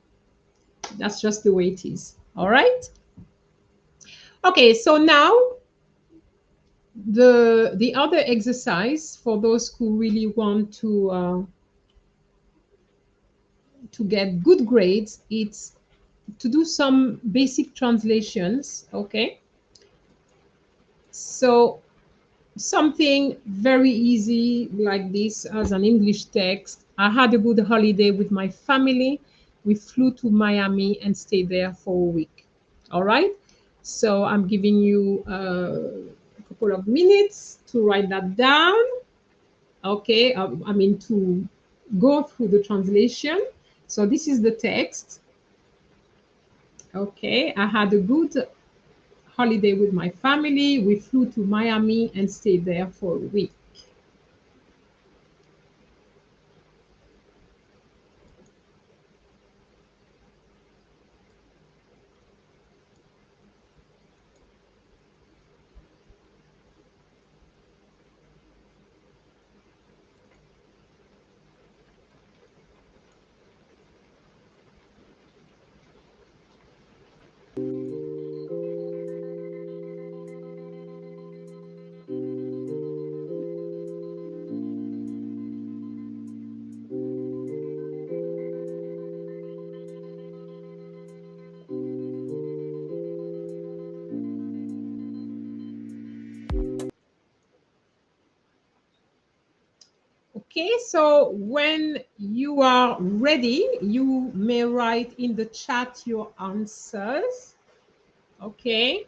That's just the way it is. All right. Okay, so now the other exercise for those who really want to get good grades, it's to do some basic translations. Okay, so something very easy like this as an English text. I had a good holiday with my family. We flew to Miami and stayed there for a week. All right, so I'm giving you a couple of minutes to write that down. Okay, I mean to go through the translation. So this is the text. Okay, I had a good holiday with my family. We flew to Miami and stayed there for a week. Okay, so when you are ready, you may write in the chat your answers. Okay.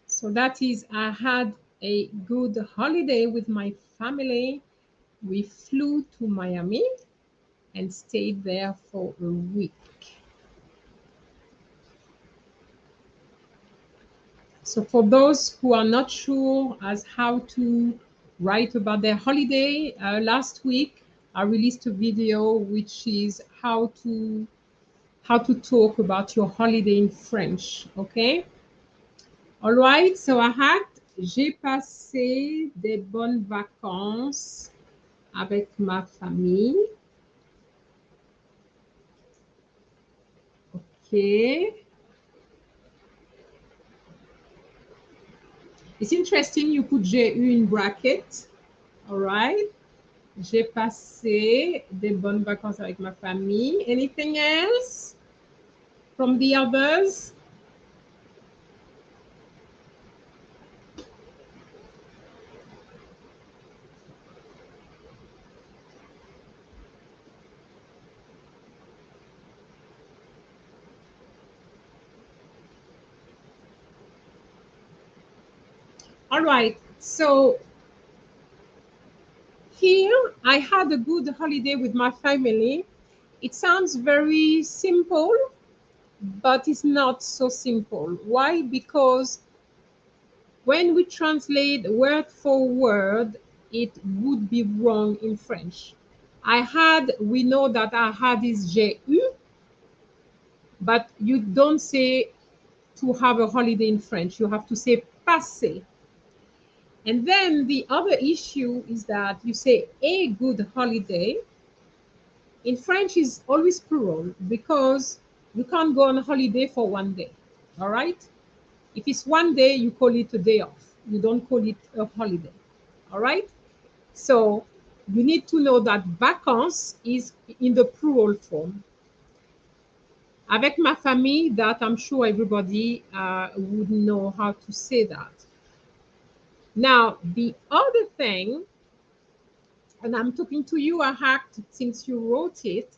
So that is, I had a good holiday with my family. We flew to Miami and stayed there for a week. So for those who are not sure as how to write about their holiday, last week I released a video which is how to talk about your holiday in French. Okay. All right. So I had j'ai passé des bonnes vacances avec ma famille. Okay. It's interesting you put j'ai eu in bracket. All right. J'ai passé des bonnes vacances avec ma famille. Anything else from the others? All right. So here I had a good holiday with my family. It sounds very simple, but it's not so simple. Why? Because when we translate word for word, it would be wrong in French. We know that I had is j'ai eu, but you don't say to have a holiday in French. You have to say passer. And then the other issue is that you say a good holiday. In French is always plural because you can't go on a holiday for one day. All right. If it's one day, you call it a day off. You don't call it a holiday. All right. So you need to know that vacances is in the plural form. Avec ma famille, that I'm sure everybody would know how to say that. Now, the other thing, and I'm talking to you, Ahak, since you wrote it,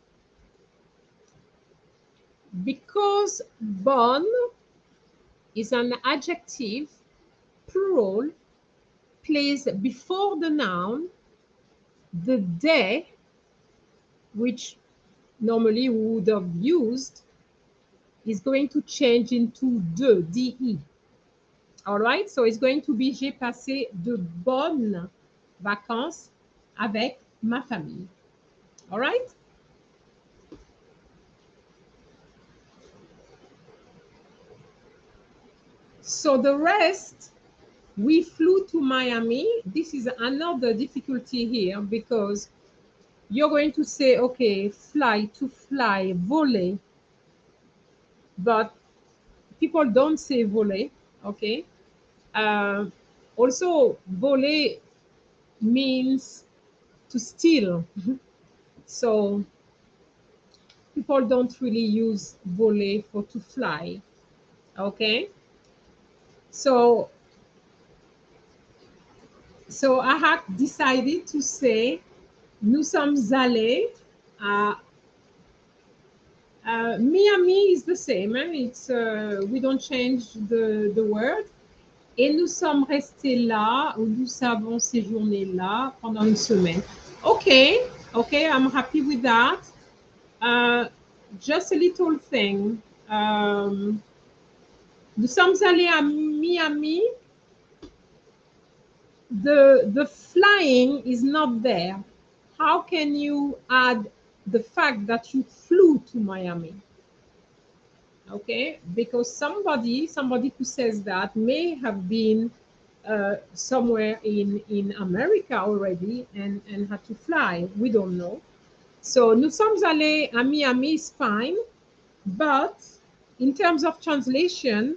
because bon is an adjective, plural, placed before the noun, the day, which normally we would have used, is going to change into de, de. All right, so it's going to be j'ai passé de bonnes vacances avec ma famille. All right. So the rest, we flew to Miami. This is another difficulty here because you're going to say, okay, fly, to fly, voler, but people don't say voler, okay? Uh, Also, voler means to steal. So people don't really use voler for to fly, okay? So I have decided to say nous sommes allés à Miami is the same. It's we don't change the word. Et nous sommes restés là, ou nous avons séjourné là pendant une semaine. Okay, I'm happy with that. Just a little thing. Nous sommes allés à Miami. The flying is not there. How can you add the fact that you flew to Miami? Okay, because somebody who says that may have been somewhere in America already and had to fly. We don't know. So nous sommes allés à Miami is fine, but in terms of translation,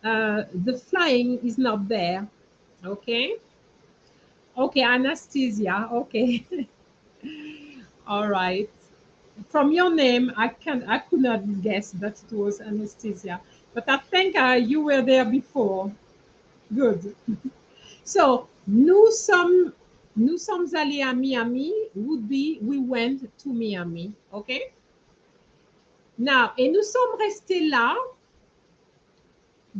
the flying is not there. Okay. Okay, anesthesia. Okay. All right. From your name, I could not guess that it was anesthesia, but I think you were there before. Good. So nous sommes allés à Miami would be we went to Miami. Okay. Now, et nous sommes restés là.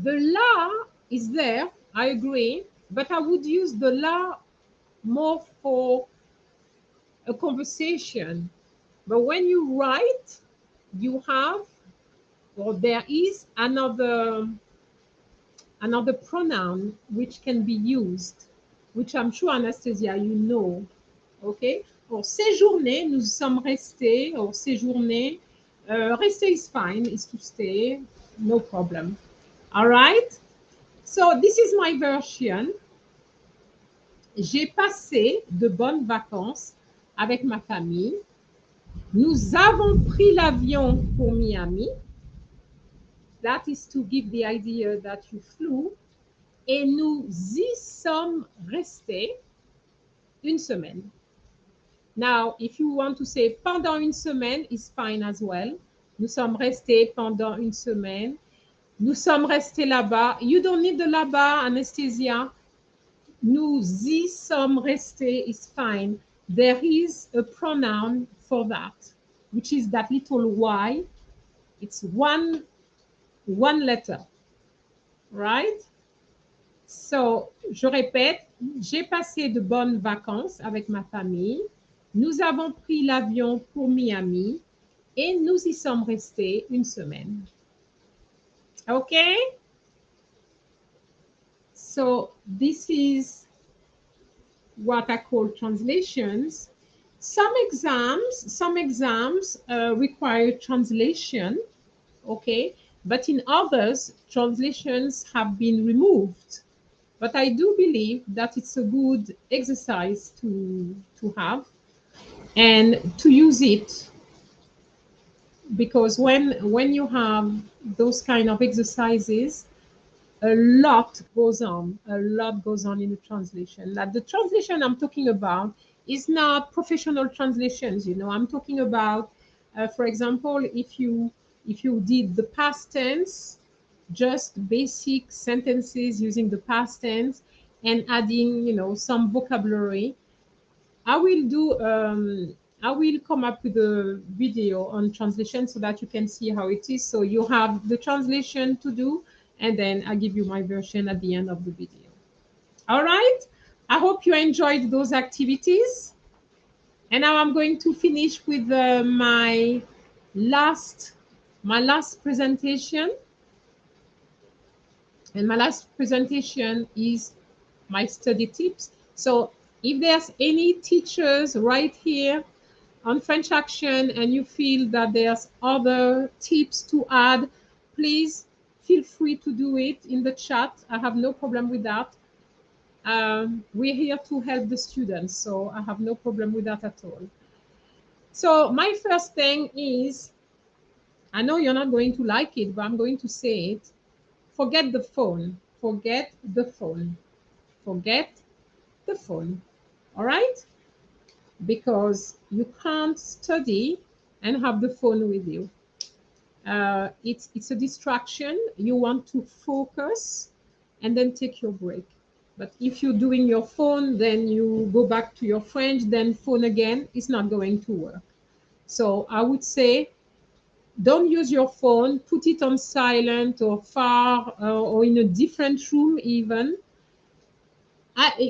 The là is there. I agree, but I would use the là more for a conversation. But when you write, you have, or there is another pronoun which can be used, which I'm sure, Anastasia, you know. Okay? Or séjourner, nous sommes restés, or séjourner. Rester is fine, is to stay, no problem. All right? So this is my version. J'ai passé de bonnes vacances avec ma famille. Nous avons pris l'avion pour Miami. That is to give the idea that you flew. Et nous y sommes restés une semaine. Now, if you want to say pendant une semaine, is fine as well. Nous sommes restés pendant une semaine. Nous sommes restés là-bas. You don't need the là-bas, Anastasia. Nous y sommes restés is fine. There is a pronoun for that, which is that little y. It's one letter, right? So, je répète, j'ai passé de bonnes vacances avec ma famille. Nous avons pris l'avion pour Miami et nous y sommes restés une semaine. Okay? So, this is what I call translations. Some exams require translation, okay? But in others, translations have been removed. But I do believe that it's a good exercise to have and to use it, because when you have those kind of exercises, a lot goes on in the translation. Like the translation I'm talking about is not professional translations, you know. I'm talking about, for example, if you did the past tense, just basic sentences using the past tense and adding, you know, some vocabulary. I will come up with a video on translation so that you can see how it is. So you have the translation to do, and then I'll give you my version at the end of the video. All right. I hope you enjoyed those activities. And now I'm going to finish with my last presentation. And my last presentation is my study tips. So if there's any teachers right here on French Action and you feel that there's other tips to add, please feel free to do it in the chat. I have no problem with that. We're here to help the students, so I have no problem with that at all. So my first thing is, I know you're not going to like it, but I'm going to say it. Forget the phone. Forget the phone. Forget the phone. All right? Because you can't study and have the phone with you. It's a distraction. You want to focus and then take your break. But if you're doing your phone, then you go back to your French, then phone again, it's not going to work. So I would say, don't use your phone, put it on silent or far or in a different room even.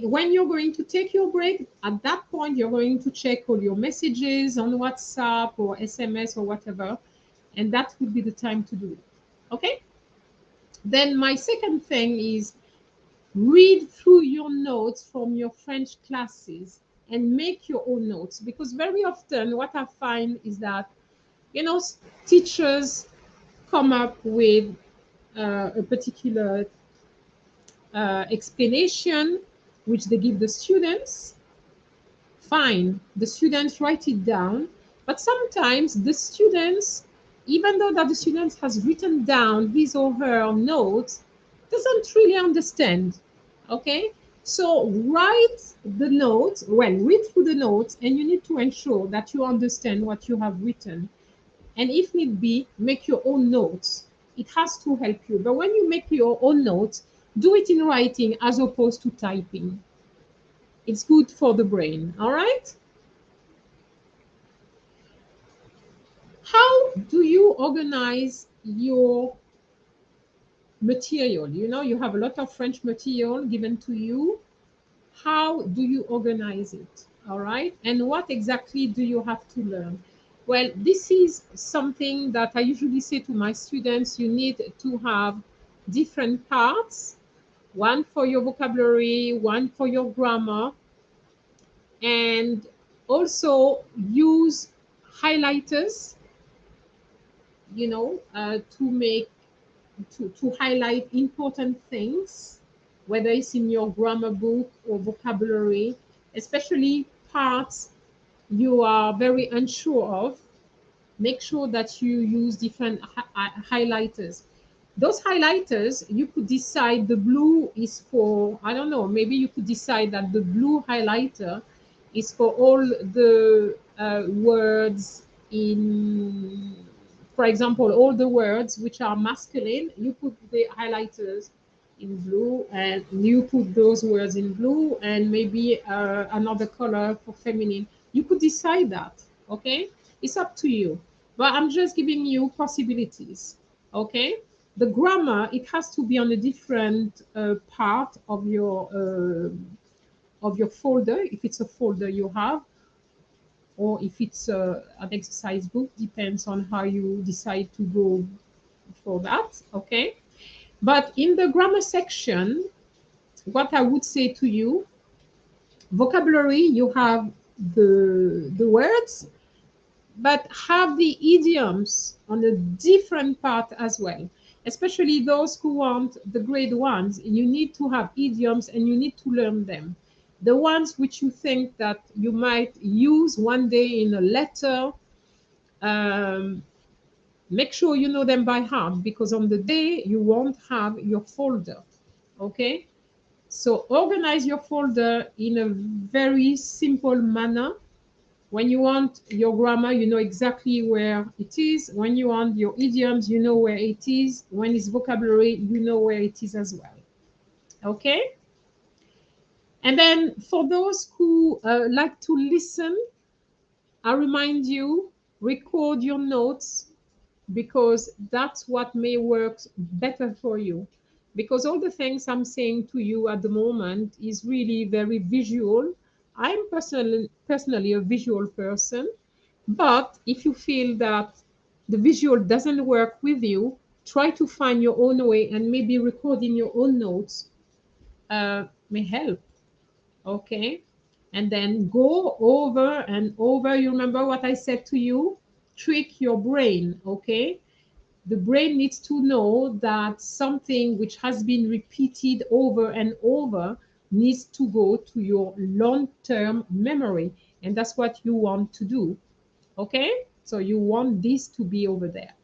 When you're going to take your break, at that point, you're going to check all your messages on WhatsApp or SMS or whatever, and that would be the time to do it, okay? Then my second thing is read through your notes from your French classes and make your own notes, because very often what I find is that, you know, teachers come up with a particular explanation which they give the students. Fine, the students write it down, but sometimes the students, even though that the student has written down his or her notes, doesn't really understand, okay? So write the notes, well, read through the notes, and you need to ensure that you understand what you have written. And if need be, make your own notes. It has to help you. But when you make your own notes, do it in writing as opposed to typing. It's good for the brain, all right? How do you organize your material? You know, you have a lot of French material given to you. How do you organize it, all right? And what exactly do you have to learn? Well, this is something that I usually say to my students. You need to have different parts, one for your vocabulary, one for your grammar, and also use highlighters, to make to highlight important things, whether it's in your grammar book or vocabulary, especially parts you are very unsure of. Make sure that you use different highlighters. Those highlighters, you could decide the blue is for, I don't know, maybe you could decide that the blue highlighter is for all the words in, for example, all the words which are masculine, you put the highlighters in blue, and you put those words in blue, and maybe another color for feminine. You could decide that, okay? It's up to you. But I'm just giving you possibilities, okay? The grammar, it has to be on a different part of your folder, if it's a folder you have, or if it's an exercise book, depends on how you decide to go for that, okay? But in the grammar section, what I would say to you, vocabulary, you have the words, but have the idioms on a different part as well. Especially those who want the grade ones, you need to have idioms and you need to learn them. The ones which you think that you might use one day in a letter, um, make sure you know them by heart, because on the day you won't have your folder, okay? So organize your folder in a very simple manner. When you want your grammar, you know exactly where it is. When you want your idioms, you know where it is. When it's vocabulary, you know where it is as well. Okay? And then for those who like to listen, I remind you, record your notes, because that's what may work better for you. Because all the things I'm saying to you at the moment is really very visual. I'm personally a visual person, but if you feel that the visual doesn't work with you, try to find your own way, and maybe recording your own notes may help. Okay. And then go over and over. You remember what I said to you? Trick your brain. Okay. The brain needs to know that something which has been repeated over and over needs to go to your long-term memory. And that's what you want to do. Okay. So you want this to be over there.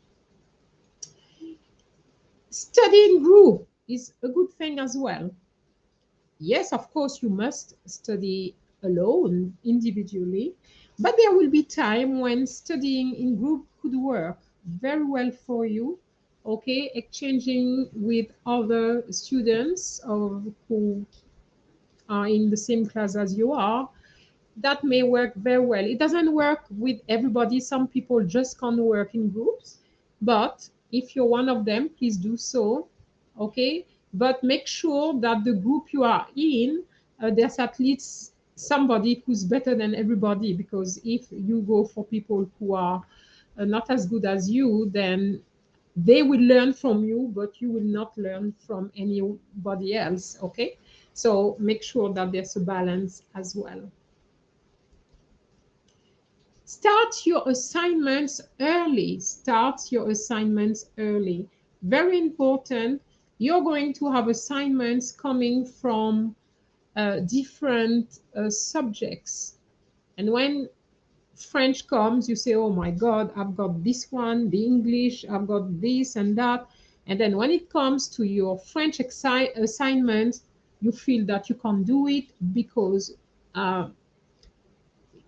Studying group is a good thing as well. Yes, of course, you must study alone, individually, but there will be time when studying in group could work very well for you. Okay, exchanging with other students who are in the same class as you are, that may work very well. It doesn't work with everybody. Some people just can't work in groups, but if you're one of them, please do so. Okay, but make sure that the group you are in, there's at least somebody who's better than everybody, because if you go for people who are not as good as you, then they will learn from you, but you will not learn from anybody else. Okay, so make sure that there's a balance as well. Start your assignments early. Start your assignments early. Very important. You're going to have assignments coming from different subjects. And when French comes, you say, oh my God, I've got this one, the English, I've got this and that. And then when it comes to your French assignment, you feel that you can't do it because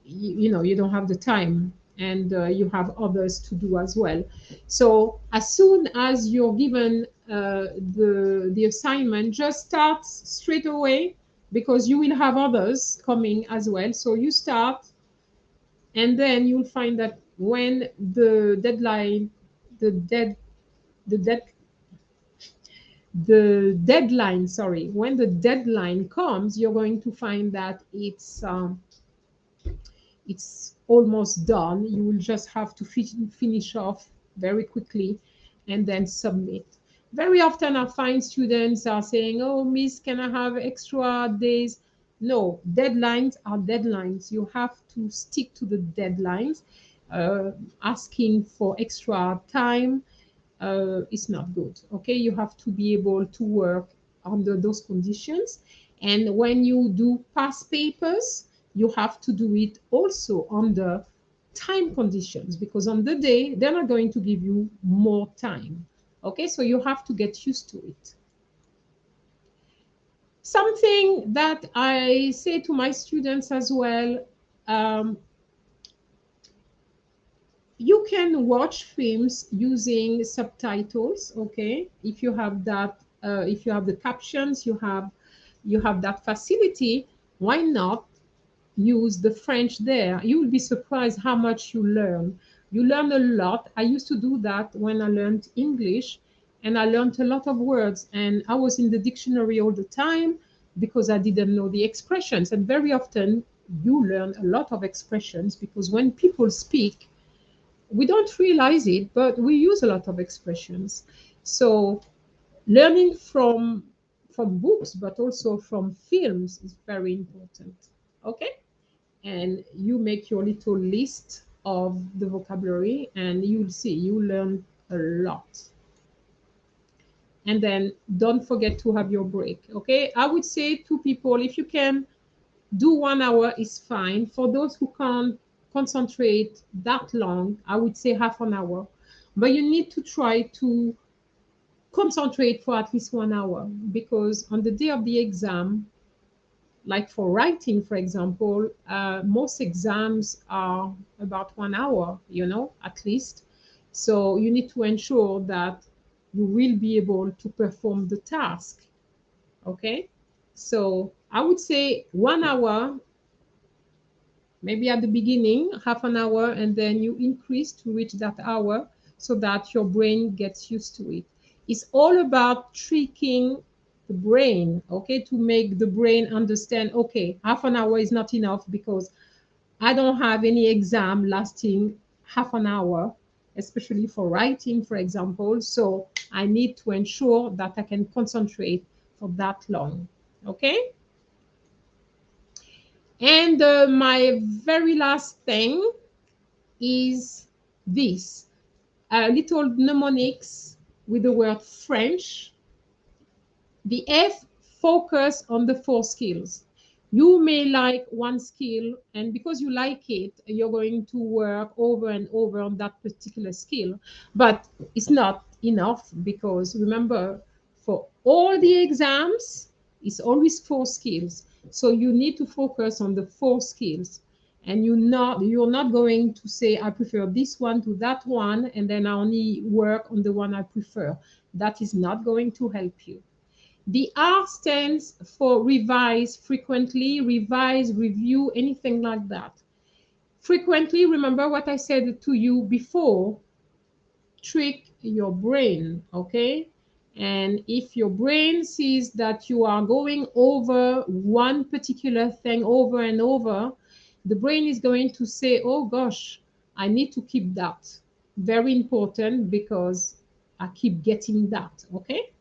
you don't have the time, and you have others to do as well. So as soon as you're given the assignment, just start straight away, because you will have others coming as well. So you start, and then you'll find that when the deadline the dead the dead the deadline, sorry, when the deadline comes, you're going to find that it's almost done. You will just have to finish off very quickly and then submit. Very often I find students are saying, oh, Miss, can I have extra days? No, deadlines are deadlines. You have to stick to the deadlines. Uh, Asking for extra time is not good. Okay, you have to be able to work under those conditions. And when you do past papers, you have to do it also under time conditions, because on the day they're not going to give you more time. Okay, so you have to get used to it. Something that I say to my students as well, um, you can watch films using subtitles. Okay, if you have that, if you have the captions, you have that facility. Why not use the French there? You will be surprised how much you learn. You learn a lot. I used to do that when I learned English, and I learned a lot of words, and I was in the dictionary all the time because I didn't know the expressions. And very often you learn a lot of expressions because when people speak, we don't realize it, but we use a lot of expressions. So learning from books, but also from films is very important. Okay, and you make your little list of the vocabulary, and you'll see you learn a lot. And then don't forget to have your break. Okay, I would say to people, if you can do 1 hour is fine. For those who can't concentrate that long, I would say half an hour. But you need to try to concentrate for at least 1 hour, because on the day of the exam, like for writing, for example, most exams are about 1 hour, at least. So you need to ensure that you will be able to perform the task. Okay. So I would say 1 hour, maybe at the beginning, half an hour, and then you increase to reach that hour so that your brain gets used to it. It's all about tricking the brain, okay, to make the brain understand, okay, half an hour is not enough because I don't have any exam lasting half an hour, especially for writing, for example. So I need to ensure that I can concentrate for that long, okay? And my very last thing is this, little mnemonics with the word French. The F, focus on the 4 skills. You may like one skill, and because you like it, you're going to work over and over on that particular skill. But it's not enough, because remember, for all the exams, it's always 4 skills. So you need to focus on the 4 skills. And you're not going to say, I prefer this one to that one, and then I only work on the one I prefer. That is not going to help you. The R stands for revise frequently, revise, review, anything like that. Frequently, remember what I said to you before, trick your brain, okay? And if your brain sees that you are going over one particular thing over and over, the brain is going to say, oh gosh, I need to keep that. Very important, because I keep getting that, okay?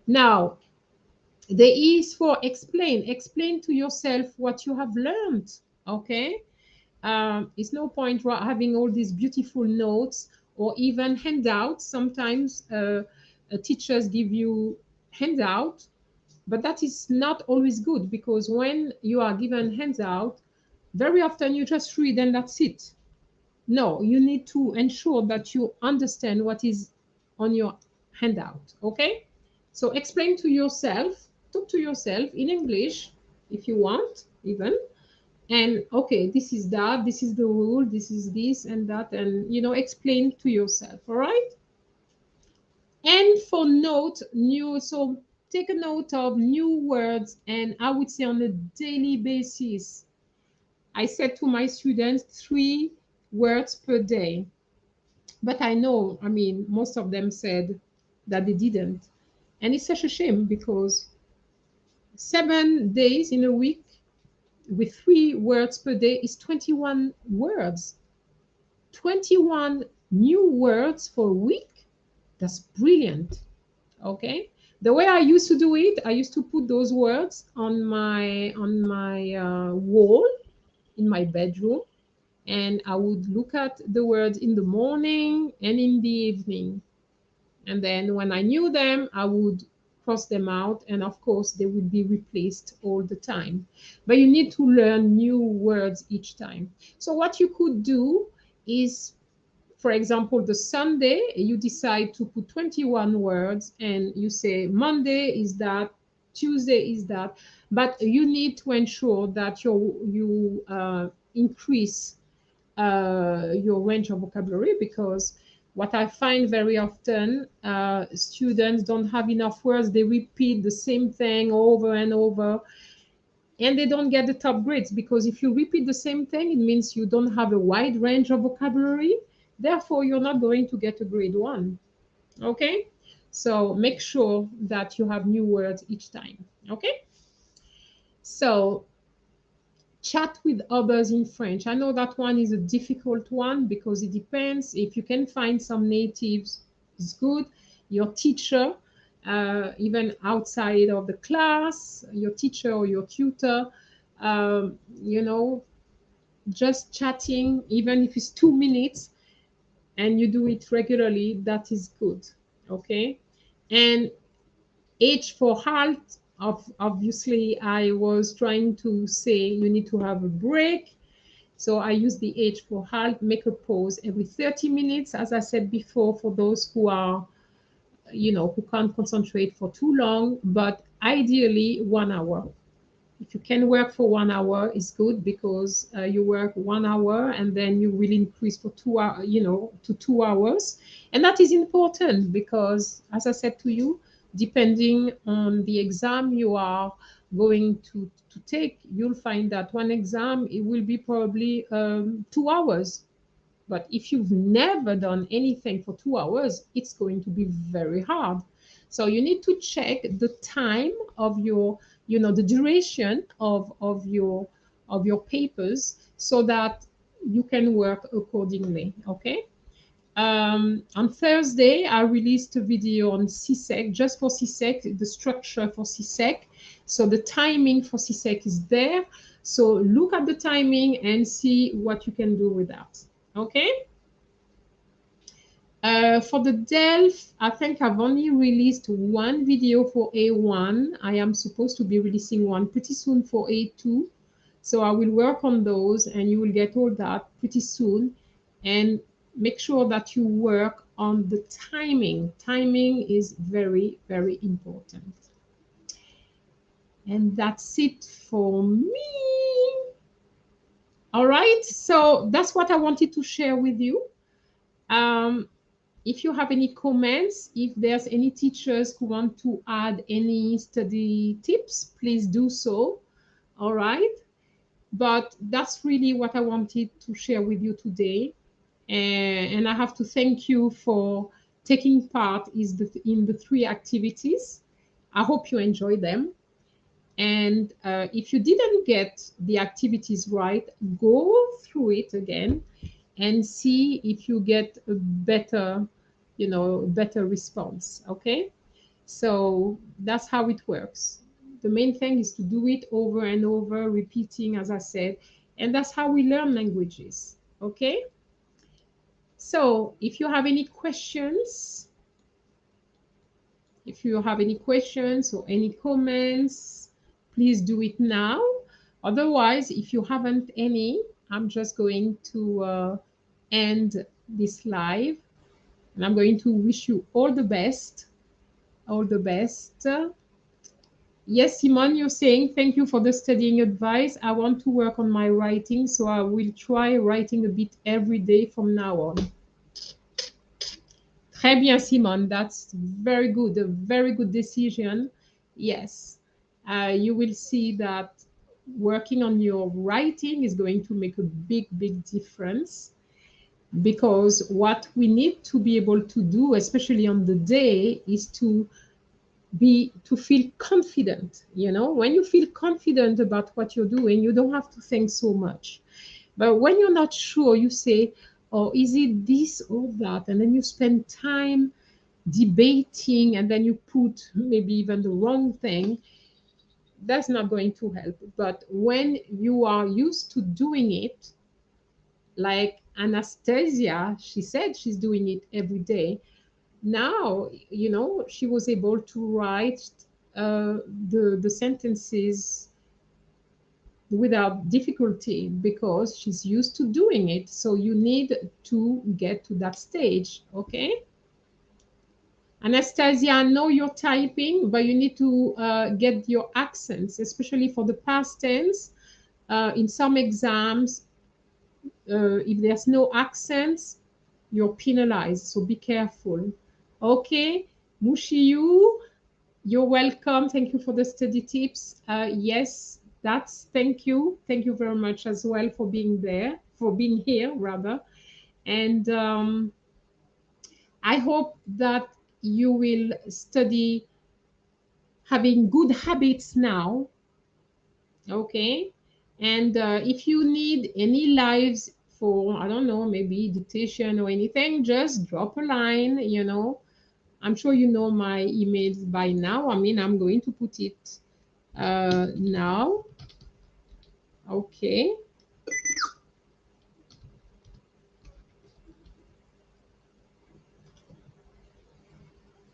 Now, the E is for explain. Explain to yourself what you have learned. Okay. It's no point having all these beautiful notes or even handouts. Sometimes teachers give you handout, but that is not always good, because when you are given handout, very often you just read and that's it. No, you need to ensure that you understand what is on your handout. Okay, so explain to yourself, talk to yourself in English if you want, even. And okay, this is that, this is the rule, this is this and that, and explain to yourself. All right. And for note, so take a note of new words, and I would say on a daily basis. I said to my students 3 words per day. But I know, I mean, most of them said that they didn't. And it's such a shame, because 7 days in a week, with 3 words per day is 21 words. 21 new words for a week. That's brilliant. Okay. The way I used to do it, I used to put those words on my wall in my bedroom, and I would look at the words in the morning and in the evening. And then when I knew them, I would cross them out, and of course they would be replaced all the time. But you need to learn new words each time. So what you could do is, for example, the Sunday, you decide to put 21 words, and you say Monday is that, Tuesday is that, but you need to ensure that you increase your range of vocabulary, because what I find very often, students don't have enough words. They repeat the same thing over and over, and they don't get the top grades, because if you repeat the same thing, it means you don't have a wide range of vocabulary. Therefore, you're not going to get a grade 1. Okay? So make sure that you have new words each time. Okay? So chat with others in French. I know that one is a difficult one, because it depends. If you can find some natives, it's good. Your teacher, even outside of the class, your teacher or your tutor, you know, just chatting, even if it's 2 minutes, and you do it regularly, that is good. Okay. And H for halt. Obviously, I was trying to say you need to have a break. So I use the H for halt, make a pause every 30 minutes, as I said before, for those who are, who can't concentrate for too long, but ideally 1 hour. If you can work for 1 hour, it's good, because you work 1 hour and then you will increase for 2 hours, to 2 hours. And that is important, because, as I said to you, depending on the exam you are going to take, you'll find that one exam, it will be probably 2 hours. But if you've never done anything for 2 hours, it's going to be very hard. So you need to check the time of your, the duration of your papers, so that you can work accordingly. Okay. On Thursday, I released a video on CSEC, just for CSEC, the structure for CSEC. So the timing for CSEC is there. So look at the timing and see what you can do with that. Okay. For the DELF, I think I've only released one video for A1. I am supposed to be releasing one pretty soon for A2. So I will work on those, and you will get all that pretty soon. And make sure that you work on the timing. Timing is very, very important. And that's it for me. All right, so that's what I wanted to share with you. If you have any comments, if there's any teachers who want to add any study tips, please do so. All right. But that's really what I wanted to share with you today. And I have to thank you for taking part in the 3 activities. I hope you enjoy them. And if you didn't get the activities right, go through it again and see if you get a better, better response. Okay. So that's how it works. The main thing is to do it over and over, repeating, as I said, and that's how we learn languages. Okay. So if you have any questions, or any comments, please do it now. Otherwise, if you haven't any, I'm just going to end this live, and I'm going to wish you all the best. All the best. Yes, Simon, you're saying thank you for the studying advice. I want to work on my writing, so I will try writing a bit every day from now on. Très bien, Simon. That's very good. A very good decision. Yes. You will see that working on your writing is going to make a big, big difference, because what we need to be able to do, especially on the day, is to to feel confident. You know, when you feel confident about what you're doing, you don't have to think so much. But when you're not sure, you say, oh, is it this or that? And then you spend time debating, and then you put maybe even the wrong thing. That's not going to help. But when you are used to doing it, like Anastasia, she said she's doing it every day. Now, you know, she was able to write the sentences without difficulty because she's used to doing it. So you need to get to that stage, okay? Anastasia, I know you're typing, but you need to get your accents, especially for the past tense. In some exams, if there's no accents, you're penalized. So be careful. Okay, Mushiyu, you're welcome. Thank you for the study tips. Yes, that's thank you. Thank you very much as well for being there, for being here rather. And I hope that you will study having good habits now. Okay. And if you need any lives for, I don't know, maybe dictation or anything, just drop a line, you know. I'm sure you know my emails by now. I mean, I'm going to put it now. Okay.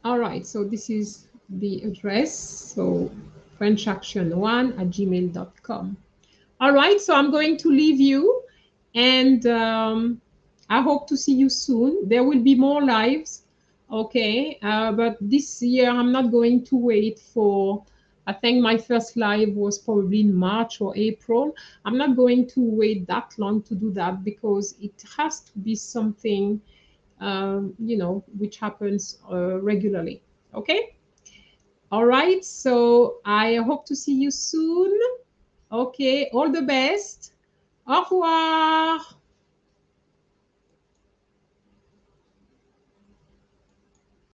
All right. So this is the address. So frenchaction1@gmail.com. All right. So I'm going to leave you, and I hope to see you soon. There will be more lives. Okay. But this year I'm not going to wait for, I think my first live was probably in March or April. I'm not going to wait that long to do that because it has to be something, you know, which happens regularly. Okay. All right. So I hope to see you soon. Okay. All the best. Au revoir.